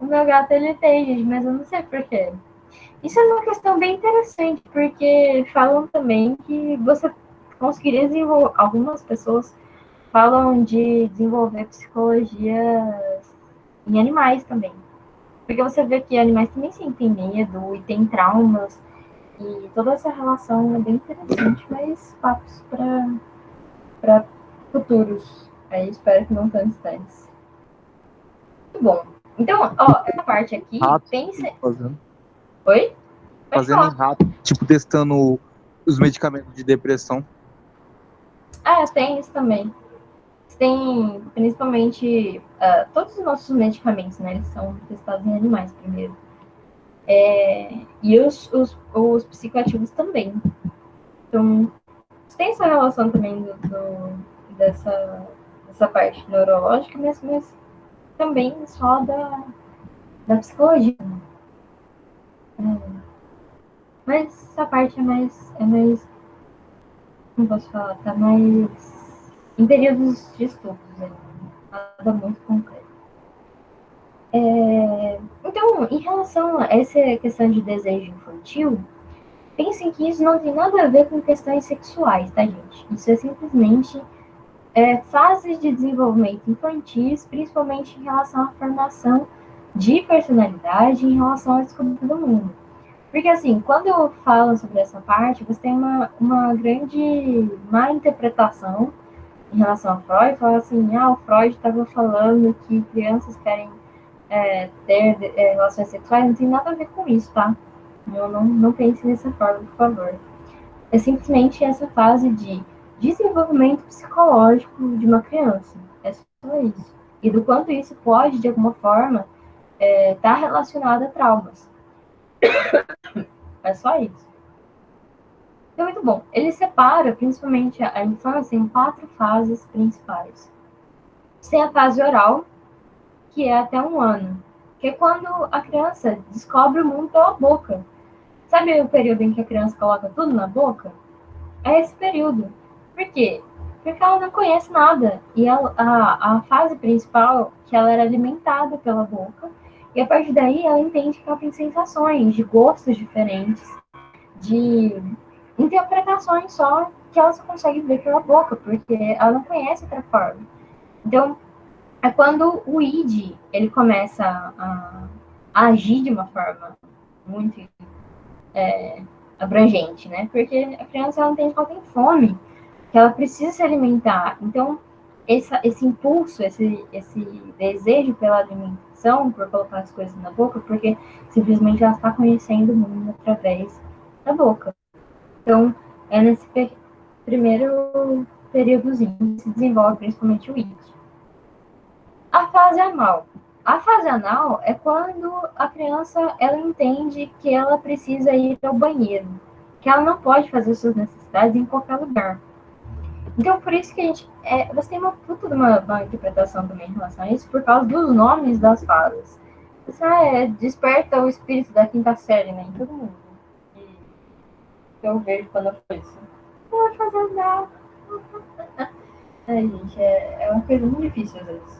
O meu gato, ele tem, gente, mas eu não sei por quê. Isso é uma questão bem interessante, porque falam também que você conseguiria desenvolver... Algumas pessoas falam de desenvolver psicologia em animais também. Porque você vê que animais também sentem medo e têm traumas. E toda essa relação é bem interessante, mas papos para futuros. Aí espero que não tão distantes. Muito bom. Então, essa parte aqui, pensa... Oi? Fazendo em rato, tipo, testando os medicamentos de depressão. Tem isso também. têm, principalmente, todos os nossos medicamentos, né? Eles são testados em animais primeiro. E os psicoativos também. Então, tem essa relação também dessa parte neurológica, mas também só da psicologia. Mas essa parte é mais, como posso falar, tá mais em períodos de estudos, nada muito concreto. Então, em relação a essa questão de desejo infantil, pensem que isso não tem nada a ver com questões sexuais, tá, gente? Isso é simplesmente fases de desenvolvimento infantis, principalmente em relação à formação de personalidade, em relação ao descobrimento do mundo. Porque, assim, quando eu falo sobre essa parte, você tem uma grande má interpretação em relação a Freud, fala assim, o Freud estava falando que crianças querem ter relações sexuais, não tem nada a ver com isso, tá? Eu não pense dessa forma, por favor. É simplesmente essa fase de desenvolvimento psicológico de uma criança. É só isso. E do quanto isso pode, de alguma forma, estar relacionado a traumas. É só isso. Então, muito bom. Ele separa, principalmente, a infância em 4 fases principais. Tem a fase oral, que é até 1 ano, que é quando a criança descobre o mundo pela boca. Sabe o período em que a criança coloca tudo na boca? É esse período. Por quê? Porque ela não conhece nada. E a fase principal, que ela era alimentada pela boca, e a partir daí ela entende que ela tem sensações, de gostos diferentes, de interpretações só, que ela só consegue ver pela boca, porque ela não conhece outra forma. Então, é quando o id ele começa a agir de uma forma muito abrangente, né? Porque a criança ela entende que ela tem fome, que ela precisa se alimentar. Então, esse impulso, esse desejo pela alimentação, por colocar as coisas na boca, porque simplesmente ela está conhecendo o mundo através da boca. Então, é nesse primeiro períodozinho que se desenvolve principalmente o id. A fase anal. A fase anal é quando a criança ela entende que ela precisa ir ao banheiro, que ela não pode fazer suas necessidades em qualquer lugar. Então, por isso que a gente. Você tem uma puta de uma interpretação também em relação a isso, por causa dos nomes das fases. Isso desperta o espírito da quinta série, né? Em todo mundo. Que eu vejo quando eu faço isso. Não vai fazer nada. Gente, é uma coisa muito difícil às vezes.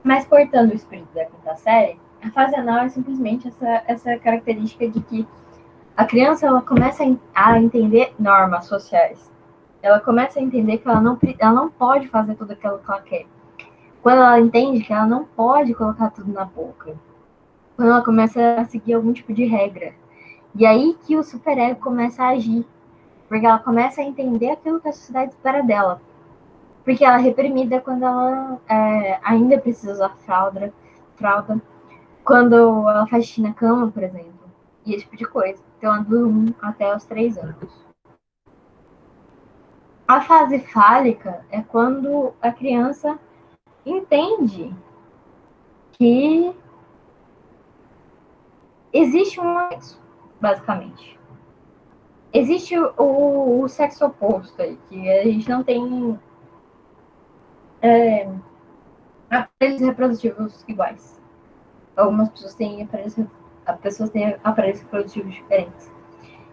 Mas cortando o espírito da quinta série, a fase anal é simplesmente essa característica de que a criança ela começa a entender normas sociais. Ela começa a entender que ela não pode fazer tudo aquilo que ela quer. Quando ela entende que ela não pode colocar tudo na boca. Quando ela começa a seguir algum tipo de regra. E aí que o superego começa a agir. Porque ela começa a entender aquilo que a sociedade espera dela. Porque ela é reprimida quando ela ainda precisa usar fralda, quando ela faz xixi na cama, por exemplo, e esse tipo de coisa. Então, do 1 até os 3 anos. A fase fálica é quando a criança entende que existe um sexo, basicamente. Existe o sexo oposto aí, que a gente não tem aparelhos reprodutivos iguais. Algumas pessoas têm aparelhos reprodutivos diferentes.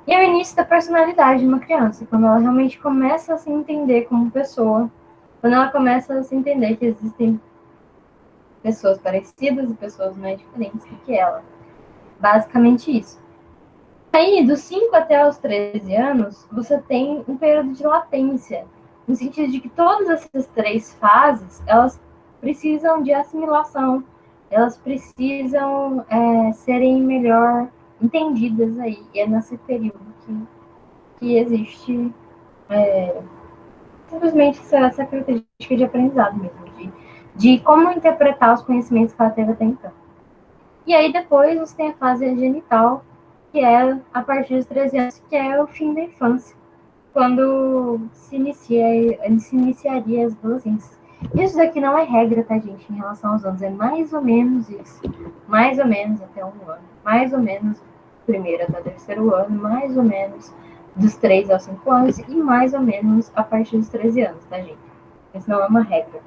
E é o início da personalidade de uma criança, quando ela realmente começa a se entender como pessoa, quando ela começa a se entender que existem pessoas parecidas e pessoas mais diferentes do que ela. Basicamente isso. Aí, dos 5 até os 13 anos, você tem um período de latência, no sentido de que todas essas 3 fases, elas precisam de assimilação, elas precisam serem melhor entendidas aí. E é nesse período que existe simplesmente essa característica de aprendizado mesmo, de como interpretar os conhecimentos que ela teve até então. E aí depois você tem a fase genital, que é a partir dos 13 anos, que é o fim da infância, quando se iniciaria as adolescências. Isso daqui não é regra, tá, gente, em relação aos anos, é mais ou menos isso. Mais ou menos até 1 ano, mais ou menos primeiro até terceiro ano, mais ou menos dos 3 aos 5 anos e mais ou menos a partir dos 13 anos, tá, gente? Isso não é uma regra.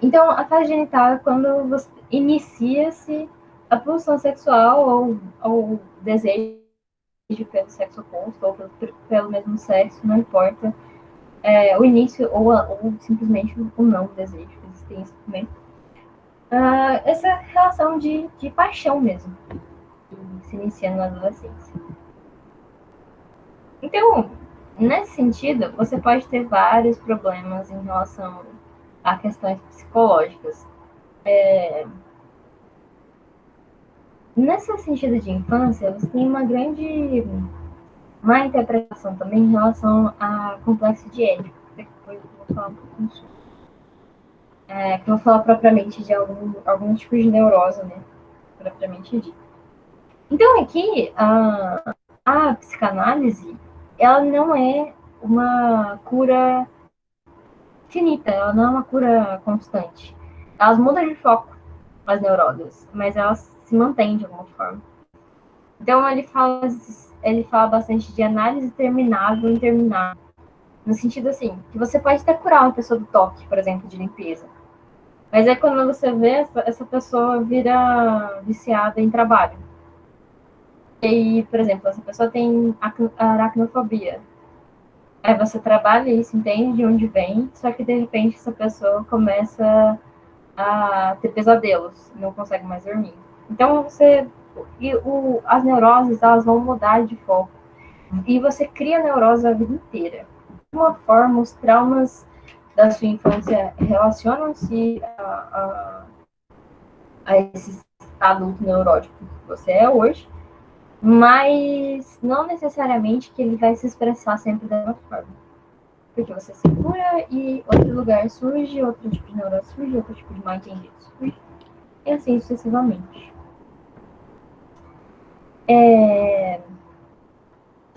Então, a fase genital é quando você inicia-se a pulsão sexual ou desejo pelo sexo oposto ou pelo mesmo sexo, não importa. O início ou simplesmente o não desejo, existem isso também. Essa relação de paixão mesmo, que se inicia na adolescência. Então, nesse sentido, você pode ter vários problemas em relação a questões psicológicas. Nesse sentido de infância, você tem uma grande má interpretação também em relação a complexo de Édipo, que depois eu vou falar um pouquinho sobre. Que eu vou falar propriamente de algum tipo de neurose, né? Propriamente dito. Então, aqui, a psicanálise, ela não é uma cura finita, ela não é uma cura constante. Elas mudam de foco, as neuroses, mas elas se mantêm de alguma forma. Então, ele fala bastante de análise terminável e interminável. No sentido assim, que você pode até curar uma pessoa do toque, por exemplo, de limpeza. Mas é quando você vê, essa pessoa vira viciada em trabalho. E aí, por exemplo, essa pessoa tem aracnofobia. Aí você trabalha isso, entende de onde vem, só que de repente essa pessoa começa a ter pesadelos, não consegue mais dormir. Então as neuroses, elas vão mudar de foco. E você cria neurose a vida inteira. De uma forma, os traumas da sua infância relacionam-se a esse adulto neurótico que você é hoje, mas não necessariamente que ele vai se expressar sempre da mesma forma. Porque você se cura e outro lugar surge, outro tipo de neurose surge, outro tipo de mal entendido surge, e assim sucessivamente.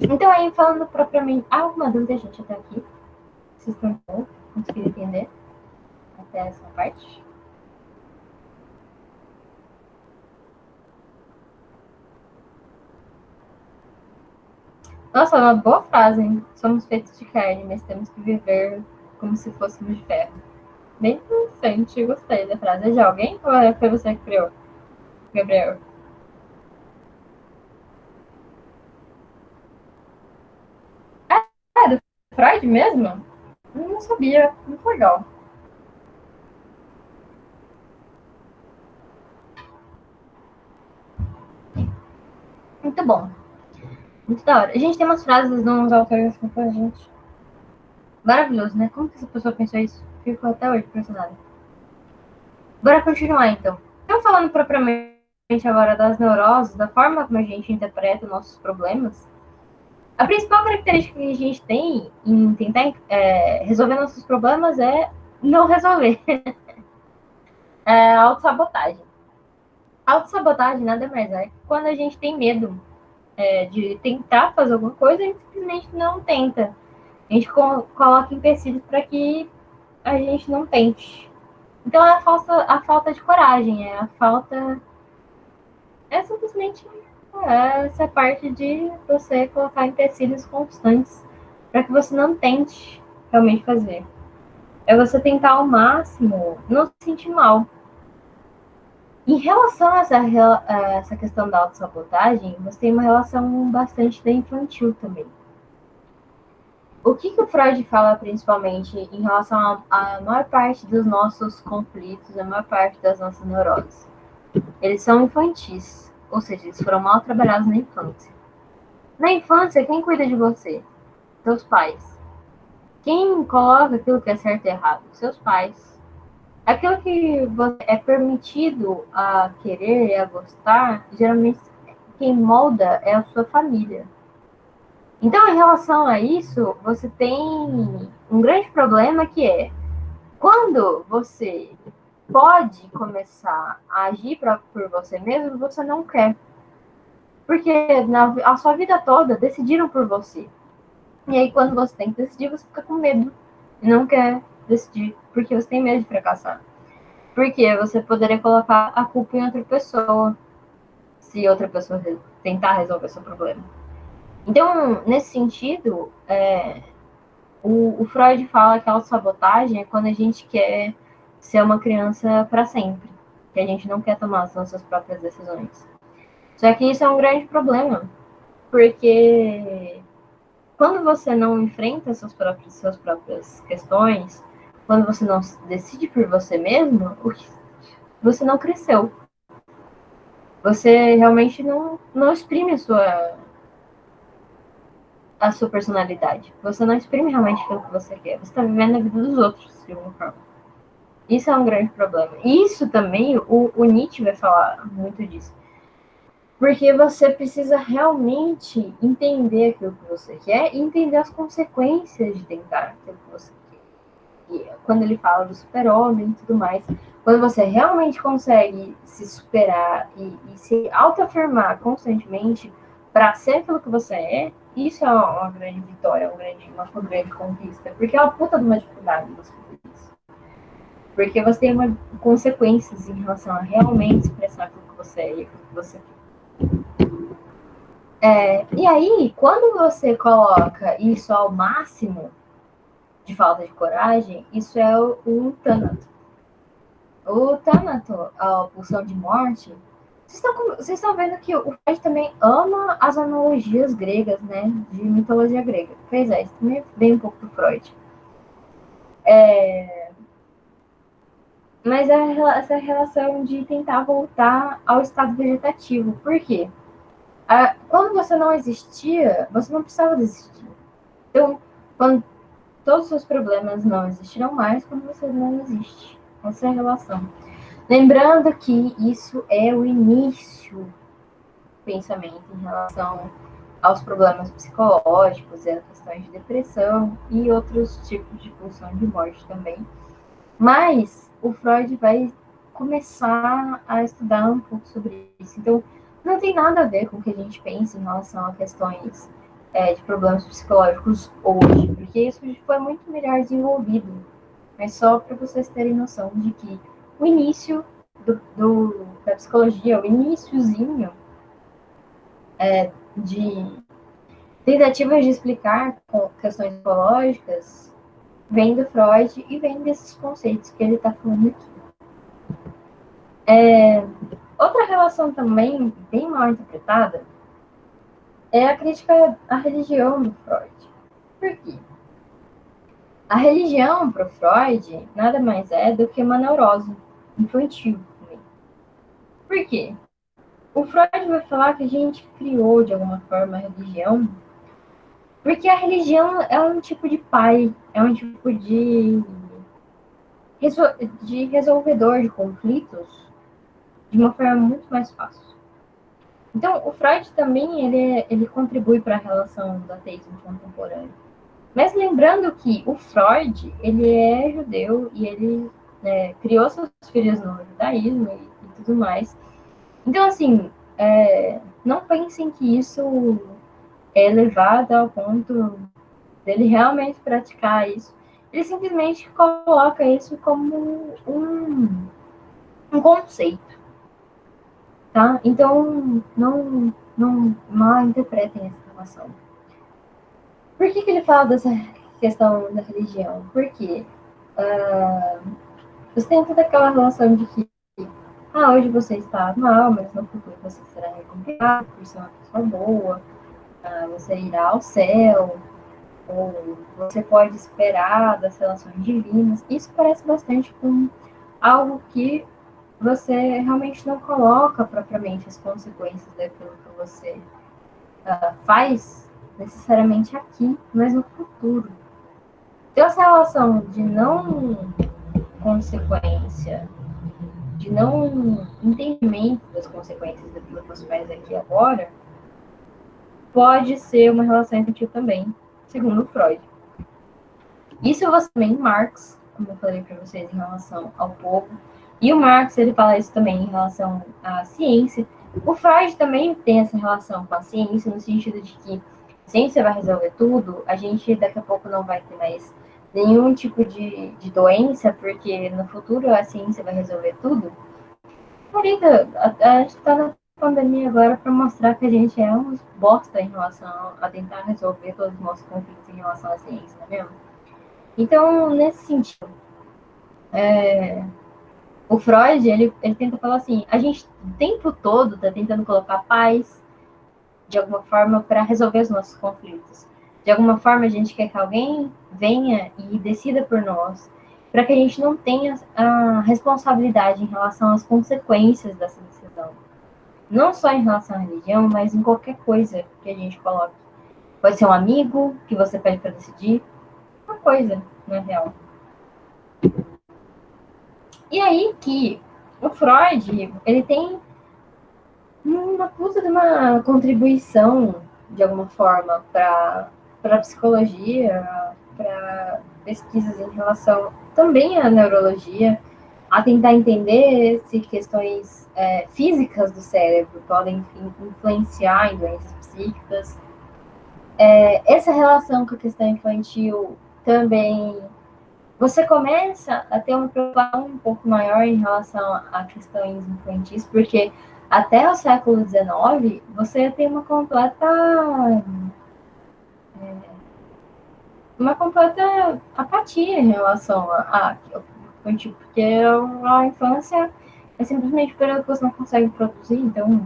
Então, aí, falando propriamente... Há alguma dúvida, gente, até aqui? Vocês estão conseguindo entender até essa parte? Nossa, uma boa frase, hein? Somos feitos de carne, mas temos que viver como se fôssemos de ferro. Bem interessante, gostei da frase. É de alguém ou foi você que criou, Gabriel? É do Freud mesmo? Eu não sabia. Muito legal. Muito bom. Muito da hora. A gente tem umas frases de uns autores que a gente. Maravilhoso, né? Como que essa pessoa pensou isso? Fico até hoje impressionada. Bora continuar então. Então, falando propriamente agora das neuroses, da forma como a gente interpreta nossos problemas, a principal característica que a gente tem em tentar resolver nossos problemas é não resolver. É a autossabotagem. A autossabotagem nada mais é que quando a gente tem medo de tentar fazer alguma coisa, a gente simplesmente não tenta. A gente coloca empecilhos para que a gente não tente. Então é a falta de coragem, é a falta. É simplesmente essa parte de você colocar empecilhos constantes para que você não tente realmente fazer. É você tentar ao máximo não se sentir mal. Em relação a essa questão da autossabotagem, você tem uma relação bastante da infantil também. O que o Freud fala principalmente em relação à maior parte dos nossos conflitos, a maior parte das nossas neuroses? Eles são infantis, ou seja, eles foram mal trabalhados na infância. Na infância, quem cuida de você? Seus pais. Quem coloca aquilo que é certo e errado? Seus pais. Aquilo que você é permitido a querer e a gostar, geralmente quem molda é a sua família. Então, em relação a isso, você tem um grande problema que é quando você pode começar a agir por você mesmo, você não quer. Porque a sua vida toda decidiram por você. E aí, quando você tem que decidir, você fica com medo. E não quer decidir, porque você tem medo de fracassar. Porque você poderia colocar a culpa em outra pessoa, se outra pessoa tentar resolver seu problema. Então, nesse sentido, o Freud fala que a autossabotagem é quando a gente quer ser uma criança para sempre, que a gente não quer tomar as nossas próprias decisões. Só que isso é um grande problema, porque quando você não enfrenta suas próprias questões, quando você não decide por você mesmo, você não cresceu. Você realmente não exprime a sua personalidade. Você não exprime realmente aquilo que você quer. Você está vivendo a vida dos outros, de alguma forma. Isso é um grande problema. Isso também, o Nietzsche vai falar muito disso. Porque você precisa realmente entender aquilo que você quer e entender as consequências de tentar aquilo que você quer. E quando ele fala do super-homem e tudo mais, quando você realmente consegue se superar e se autoafirmar constantemente para ser aquilo que você é, isso é uma grande vitória, uma grande conquista. Porque é uma puta de uma dificuldade você fazer isso. Porque você tem consequências em relação a realmente expressar aquilo que você é e aquilo que você quer. E aí, quando você coloca isso ao máximo de falta de coragem, isso é um tânato. O tânato, a pulsão de morte, vocês estão vendo que o Freud também ama as analogias gregas, né? De mitologia grega. Pois é, isso também vem um pouco do Freud. Mas essa relação de tentar voltar ao estado vegetativo. Por quê? Quando você não existia, você não precisava existir. Então, quando todos os seus problemas não existirão mais, quando você não existe. Essa é a relação. Lembrando que isso é o início do pensamento em relação aos problemas psicológicos, e as questões de depressão e outros tipos de pulsão de morte também. Mas o Freud vai começar a estudar um pouco sobre isso. Então, não tem nada a ver com o que a gente pensa em relação a questões de problemas psicológicos hoje, porque isso foi muito melhor desenvolvido. Mas só para vocês terem noção de que o início da psicologia, o iniciozinho de tentativas de explicar com questões psicológicas vem do Freud e vem desses conceitos que ele está falando aqui. Outra relação também bem mal interpretada é a crítica à religião do Freud. Por quê? A religião, para o Freud, nada mais é do que uma neurose infantil. Por quê? O Freud vai falar que a gente criou, de alguma forma, a religião, porque a religião é um tipo de pai, é um tipo de resolvedor de conflitos de uma forma muito mais fácil. Então, o Freud também ele contribui para a relação do ateísmo contemporâneo. Mas lembrando que o Freud, ele é judeu e ele criou seus filhos no judaísmo e tudo mais. Então, assim, não pensem que isso é levado ao ponto dele realmente praticar isso. Ele simplesmente coloca isso como um conceito, tá? Então, não mal interpretem essa informação. Por que ele fala dessa questão da religião? Porque você tem toda aquela relação de que hoje você está mal, mas no futuro você será recompensado por ser uma pessoa boa, você irá ao céu, ou você pode esperar das relações divinas. Isso parece bastante com algo que você realmente não coloca propriamente as consequências daquilo que você faz necessariamente aqui, mas no futuro. Então, essa relação de não consequência, de não entendimento das consequências daquilo que você faz aqui agora, pode ser uma relação infantil também, segundo Freud. Isso você também em Marx, como eu falei para vocês, em relação ao povo. E o Marx, ele fala isso também em relação à ciência. O Freud também tem essa relação com a ciência, no sentido de que a ciência vai resolver tudo, a gente daqui a pouco não vai ter mais nenhum tipo de doença, porque no futuro a ciência vai resolver tudo. Marita, a gente está na pandemia agora para mostrar que a gente é uns bosta em relação a tentar resolver todos os nossos conflitos em relação à ciência, não é mesmo? Então, nesse sentido, o Freud, ele tenta falar assim, a gente o tempo todo está tentando colocar paz, de alguma forma, para resolver os nossos conflitos. De alguma forma, a gente quer que alguém venha e decida por nós, para que a gente não tenha a responsabilidade em relação às consequências dessa decisão. Não só em relação à religião, mas em qualquer coisa que a gente coloque. Pode ser um amigo que você pede para decidir, uma coisa, na real. E aí que o Freud, ele tem uma puta de uma contribuição, de alguma forma, para a psicologia, para pesquisas em relação também à neurologia, a tentar entender se questões físicas do cérebro podem influenciar em doenças psíquicas. Essa relação com a questão infantil também, você começa a ter uma preocupação um pouco maior em relação a questões infantis, porque até o século XIX você tem uma completa apatia em relação a infantil, porque a infância é simplesmente o período que você não consegue produzir, então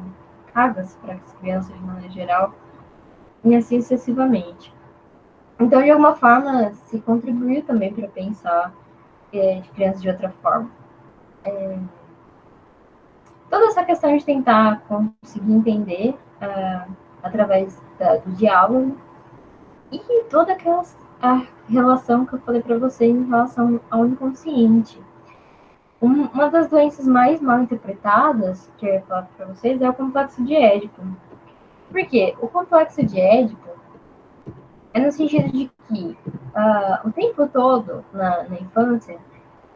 cagas para as crianças de maneira geral, e assim sucessivamente. Então, de alguma forma, se contribuiu também para pensar de crianças de outra forma. Toda essa questão de tentar conseguir entender através do diálogo e toda aquela a relação que eu falei para você em relação ao inconsciente. Uma das doenças mais mal interpretadas, que eu ia falar para vocês, é o complexo de Édipo. Por quê? O complexo de Édipo é no sentido de que o tempo todo, na infância,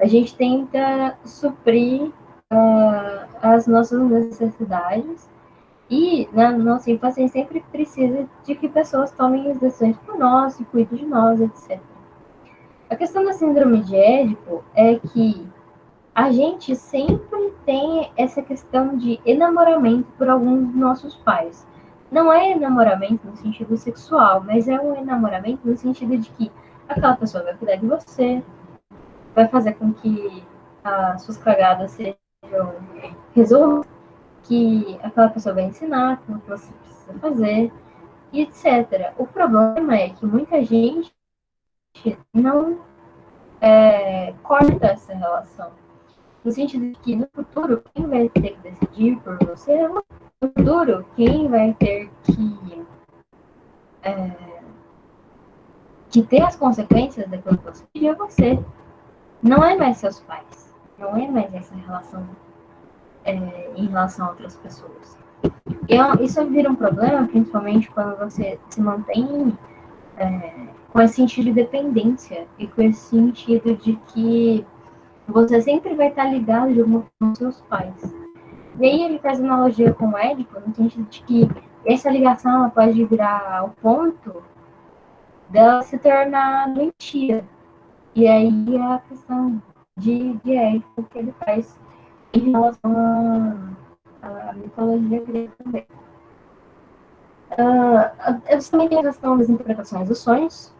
a gente tenta suprir as nossas necessidades e na nossa infância a gente sempre precisa de que pessoas tomem as decisões por nós, e cuidem de nós, etc. A questão da síndrome de Édipo é que a gente sempre tem essa questão de enamoramento por alguns dos nossos pais. Não é enamoramento no sentido sexual, mas é um enamoramento no sentido de que aquela pessoa vai cuidar de você, vai fazer com que as suas cagadas sejam resolvidas, que aquela pessoa vai ensinar como que você precisa fazer, e etc. O problema é que muita gente não corta essa relação. No sentido de que no futuro, quem vai ter que decidir por você é no futuro, quem vai ter que ter as consequências daquilo que você pediu é você. Não é mais seus pais. Não é mais essa relação em relação a outras pessoas. E isso vira um problema, principalmente quando você se mantém com esse sentido de dependência e com esse sentido de que você sempre vai estar ligado de alguma forma aos seus pais. E aí ele faz analogia com o Édipo, no sentido de que essa ligação ela pode virar ao ponto dela se tornar doentia. E aí a questão de Édipo que ele faz em relação à mitologia grega também. Eu também tenho a questão das interpretações dos sonhos,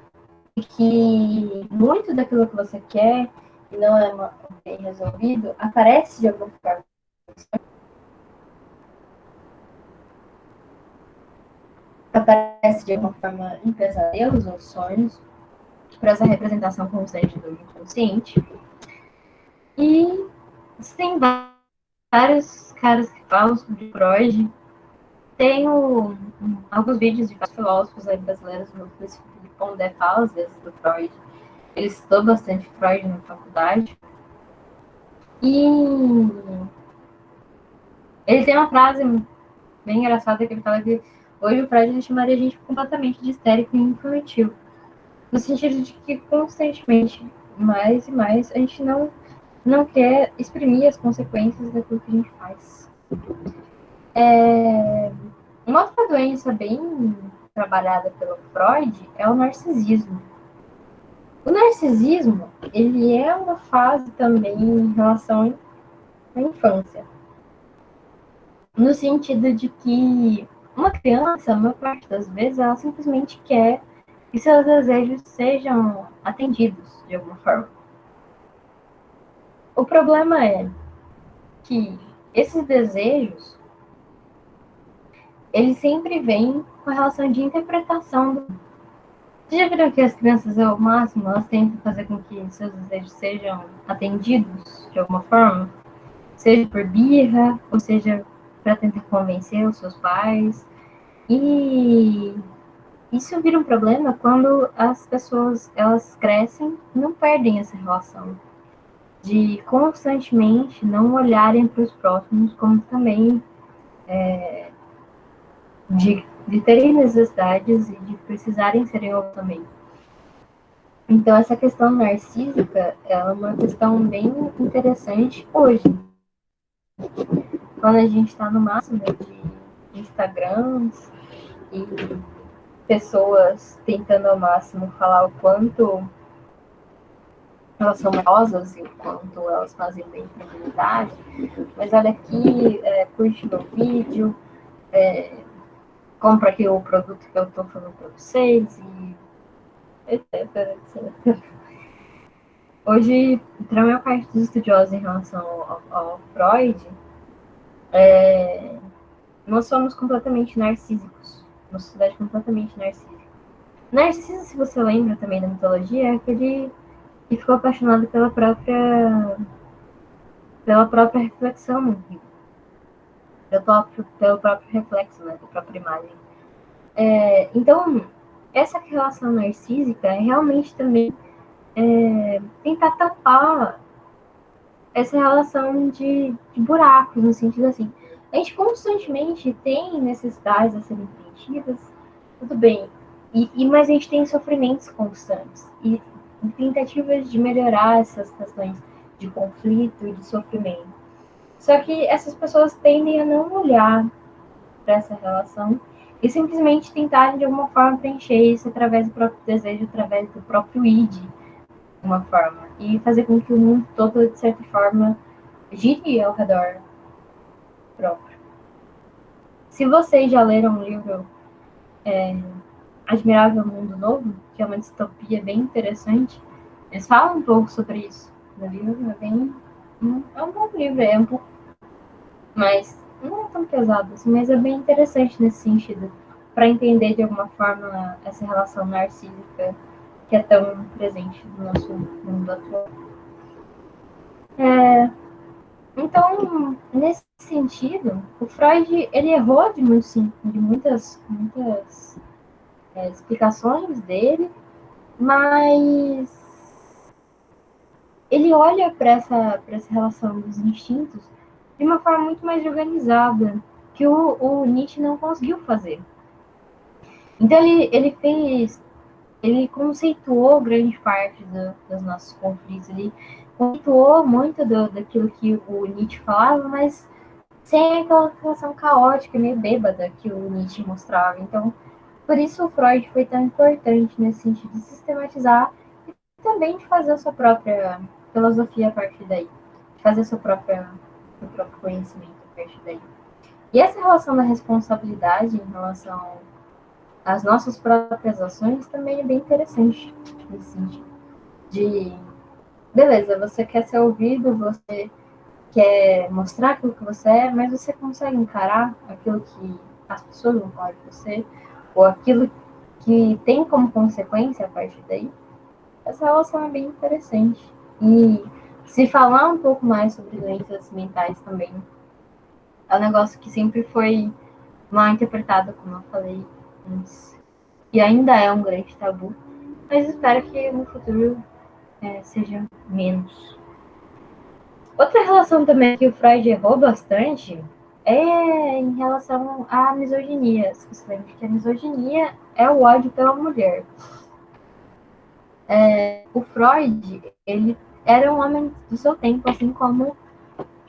e que muito daquilo que você quer e não é bem resolvido aparece de alguma forma. Aparece de alguma forma em pesadelos ou sonhos, para essa representação constante do inconsciente. E tem vários caras que falam sobre Freud. Tenho alguns vídeos de vários filósofos brasileiros, o Felipe Pondé fala às vezes do Freud. Ele estudou bastante Freud na faculdade. E ele tem uma frase bem engraçada que ele fala que hoje o Freud chamaria a gente completamente de histérico e infantil. No sentido de que constantemente, mais e mais, a gente não quer exprimir as consequências daquilo que a gente faz. Uma outra doença bem trabalhada pelo Freud é o narcisismo. O narcisismo, ele é uma fase também em relação à infância. No sentido de que uma criança, a maior parte das vezes, ela simplesmente quer que seus desejos sejam atendidos de alguma forma. O problema é que esses desejos, eles sempre vêm com a relação de interpretação. Você já viram que as crianças, ao máximo, elas tentam fazer com que seus desejos sejam atendidos de alguma forma? Seja por birra, ou seja para tentar convencer os seus pais. E isso vira um problema quando as pessoas, elas crescem e não perdem essa relação de constantemente não olharem para os próximos, como também de terem necessidades e de precisarem serem ouvidos também. Então, essa questão narcísica é uma questão bem interessante hoje, quando a gente está no máximo de Instagrams e pessoas tentando ao máximo falar o quanto elas são rosas e o quanto elas fazem bem para a comunidade, mas olha aqui, curte meu vídeo, compra aqui o produto que eu estou falando para vocês, e etc, etc. Hoje, para a maior parte dos estudiosos em relação ao Freud, nós somos completamente narcísicos, uma sociedade completamente narcísica. Narciso, se você lembra também da mitologia, é aquele que ficou apaixonado pela própria reflexão, pelo próprio reflexo, né, da própria imagem. Então, essa relação narcísica é realmente também tentar tapar essa relação de buracos, no sentido assim, a gente constantemente tem necessidades a serem preenchidas, tudo bem, mas a gente tem sofrimentos constantes e tentativas de melhorar essas questões de conflito e de sofrimento. Só que essas pessoas tendem a não olhar para essa relação e simplesmente tentarem de alguma forma preencher isso através do próprio desejo, através do próprio id, de uma forma, e fazer com que o mundo todo, de certa forma, gire ao redor próprio. Se vocês já leram o livro Admirável Mundo Novo, que é uma distopia bem interessante, eles falam um pouco sobre isso no livro. É um bom livro, é um pouco mais, não é tão pesado assim, mas é bem interessante nesse sentido, para entender de alguma forma essa relação narcísica que é tão presente no nosso mundo atual. Então, nesse sentido, o Freud ele errou de muitas explicações dele, mas ele olha para essa relação dos instintos de uma forma muito mais organizada, que o Nietzsche não conseguiu fazer. Então ele conceituou grande parte dos nossos conflitos, ele conceituou muito daquilo que o Nietzsche falava, mas sem aquela relação caótica, meio bêbada que o Nietzsche mostrava. Então, por isso o Freud foi tão importante nesse sentido de sistematizar e também de fazer a sua própria filosofia a partir daí, de fazer seu próprio conhecimento a partir daí. E essa relação da responsabilidade em relação às nossas próprias ações também é bem interessante nesse sentido. Beleza, você quer ser ouvido, você quer mostrar aquilo que você é, mas você consegue encarar aquilo que as pessoas não falam de você, ou aquilo que tem como consequência a partir daí. Essa relação é bem interessante. E se falar um pouco mais sobre doenças mentais também, é um negócio que sempre foi mal interpretado, como eu falei antes, e ainda é um grande tabu, mas espero que no futuro seja menos. Outra relação também que o Freud errou bastante é em relação à misoginia. Se você lembra que a misoginia é o ódio pela mulher. O Freud, ele era um homem do seu tempo, assim como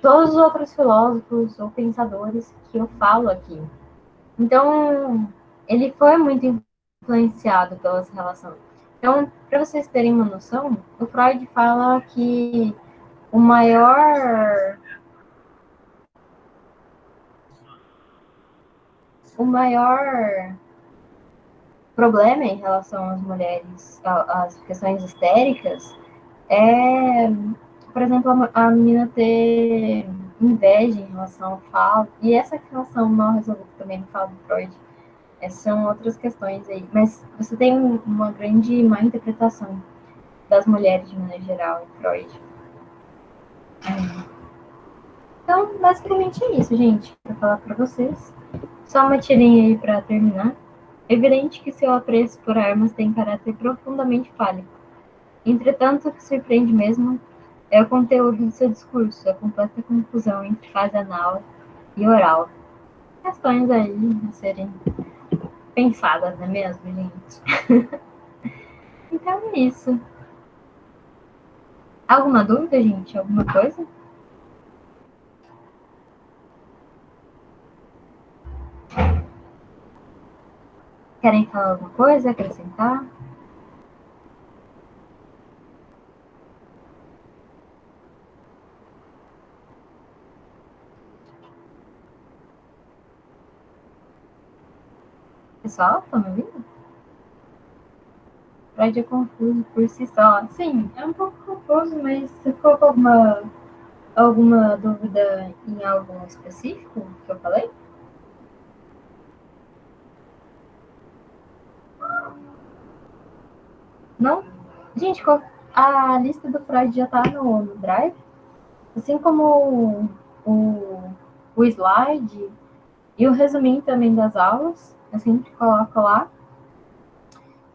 todos os outros filósofos ou pensadores que eu falo aqui. Então, ele foi muito influenciado pelas relações. Então, para vocês terem uma noção, o Freud fala que o maior problema em relação às mulheres, às questões histéricas, é, por exemplo, a menina ter inveja em relação ao falo, e essa relação mal resolvida também no falo do Freud. Essas são outras questões aí. Mas você tem uma grande má interpretação das mulheres de maneira geral em Freud. Então, basicamente é isso, gente, para falar para vocês. Só uma tirinha aí para terminar. É evidente que seu apreço por armas tem caráter profundamente fálico. Entretanto, o que surpreende mesmo é o conteúdo do seu discurso, a completa confusão entre fase anal e oral. Questões aí a serem pensadas, não é mesmo, gente? Então é isso. Alguma dúvida, gente? Alguma coisa? Querem falar alguma coisa? Acrescentar? Pessoal, estão me ouvindo? Freud é confuso por si só. Sim, é um pouco confuso, mas se ficou com alguma dúvida em algo específico que eu falei? Não? Gente, a lista do Freud já está no Drive, assim como o slide e o resuminho também das aulas. Eu sempre coloco lá.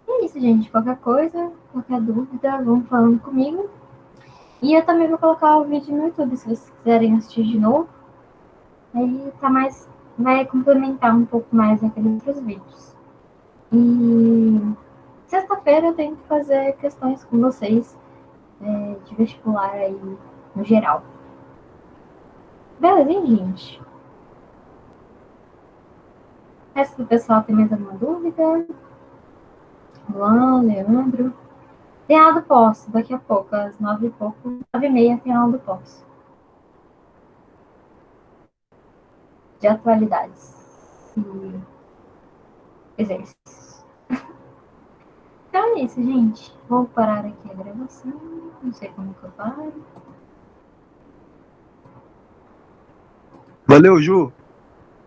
E é isso, gente. Qualquer coisa, qualquer dúvida, vão falando comigo. E eu também vou colocar o vídeo no YouTube, se vocês quiserem assistir de novo. Aí tá mais, vai complementar um pouco mais aqueles outros vídeos. E sexta-feira eu tenho que fazer questões com vocês de vestibular aí no geral. Beleza, hein, gente? O resto do pessoal tem mais alguma dúvida? Luan, Leandro. Tem aula do posto, daqui a pouco, às 9 e pouco, 9h30 tem aula do posto. De atualidades e exercícios. Então é isso, gente. Vou parar aqui a gravação. Não sei como que eu paro. Valeu, Ju.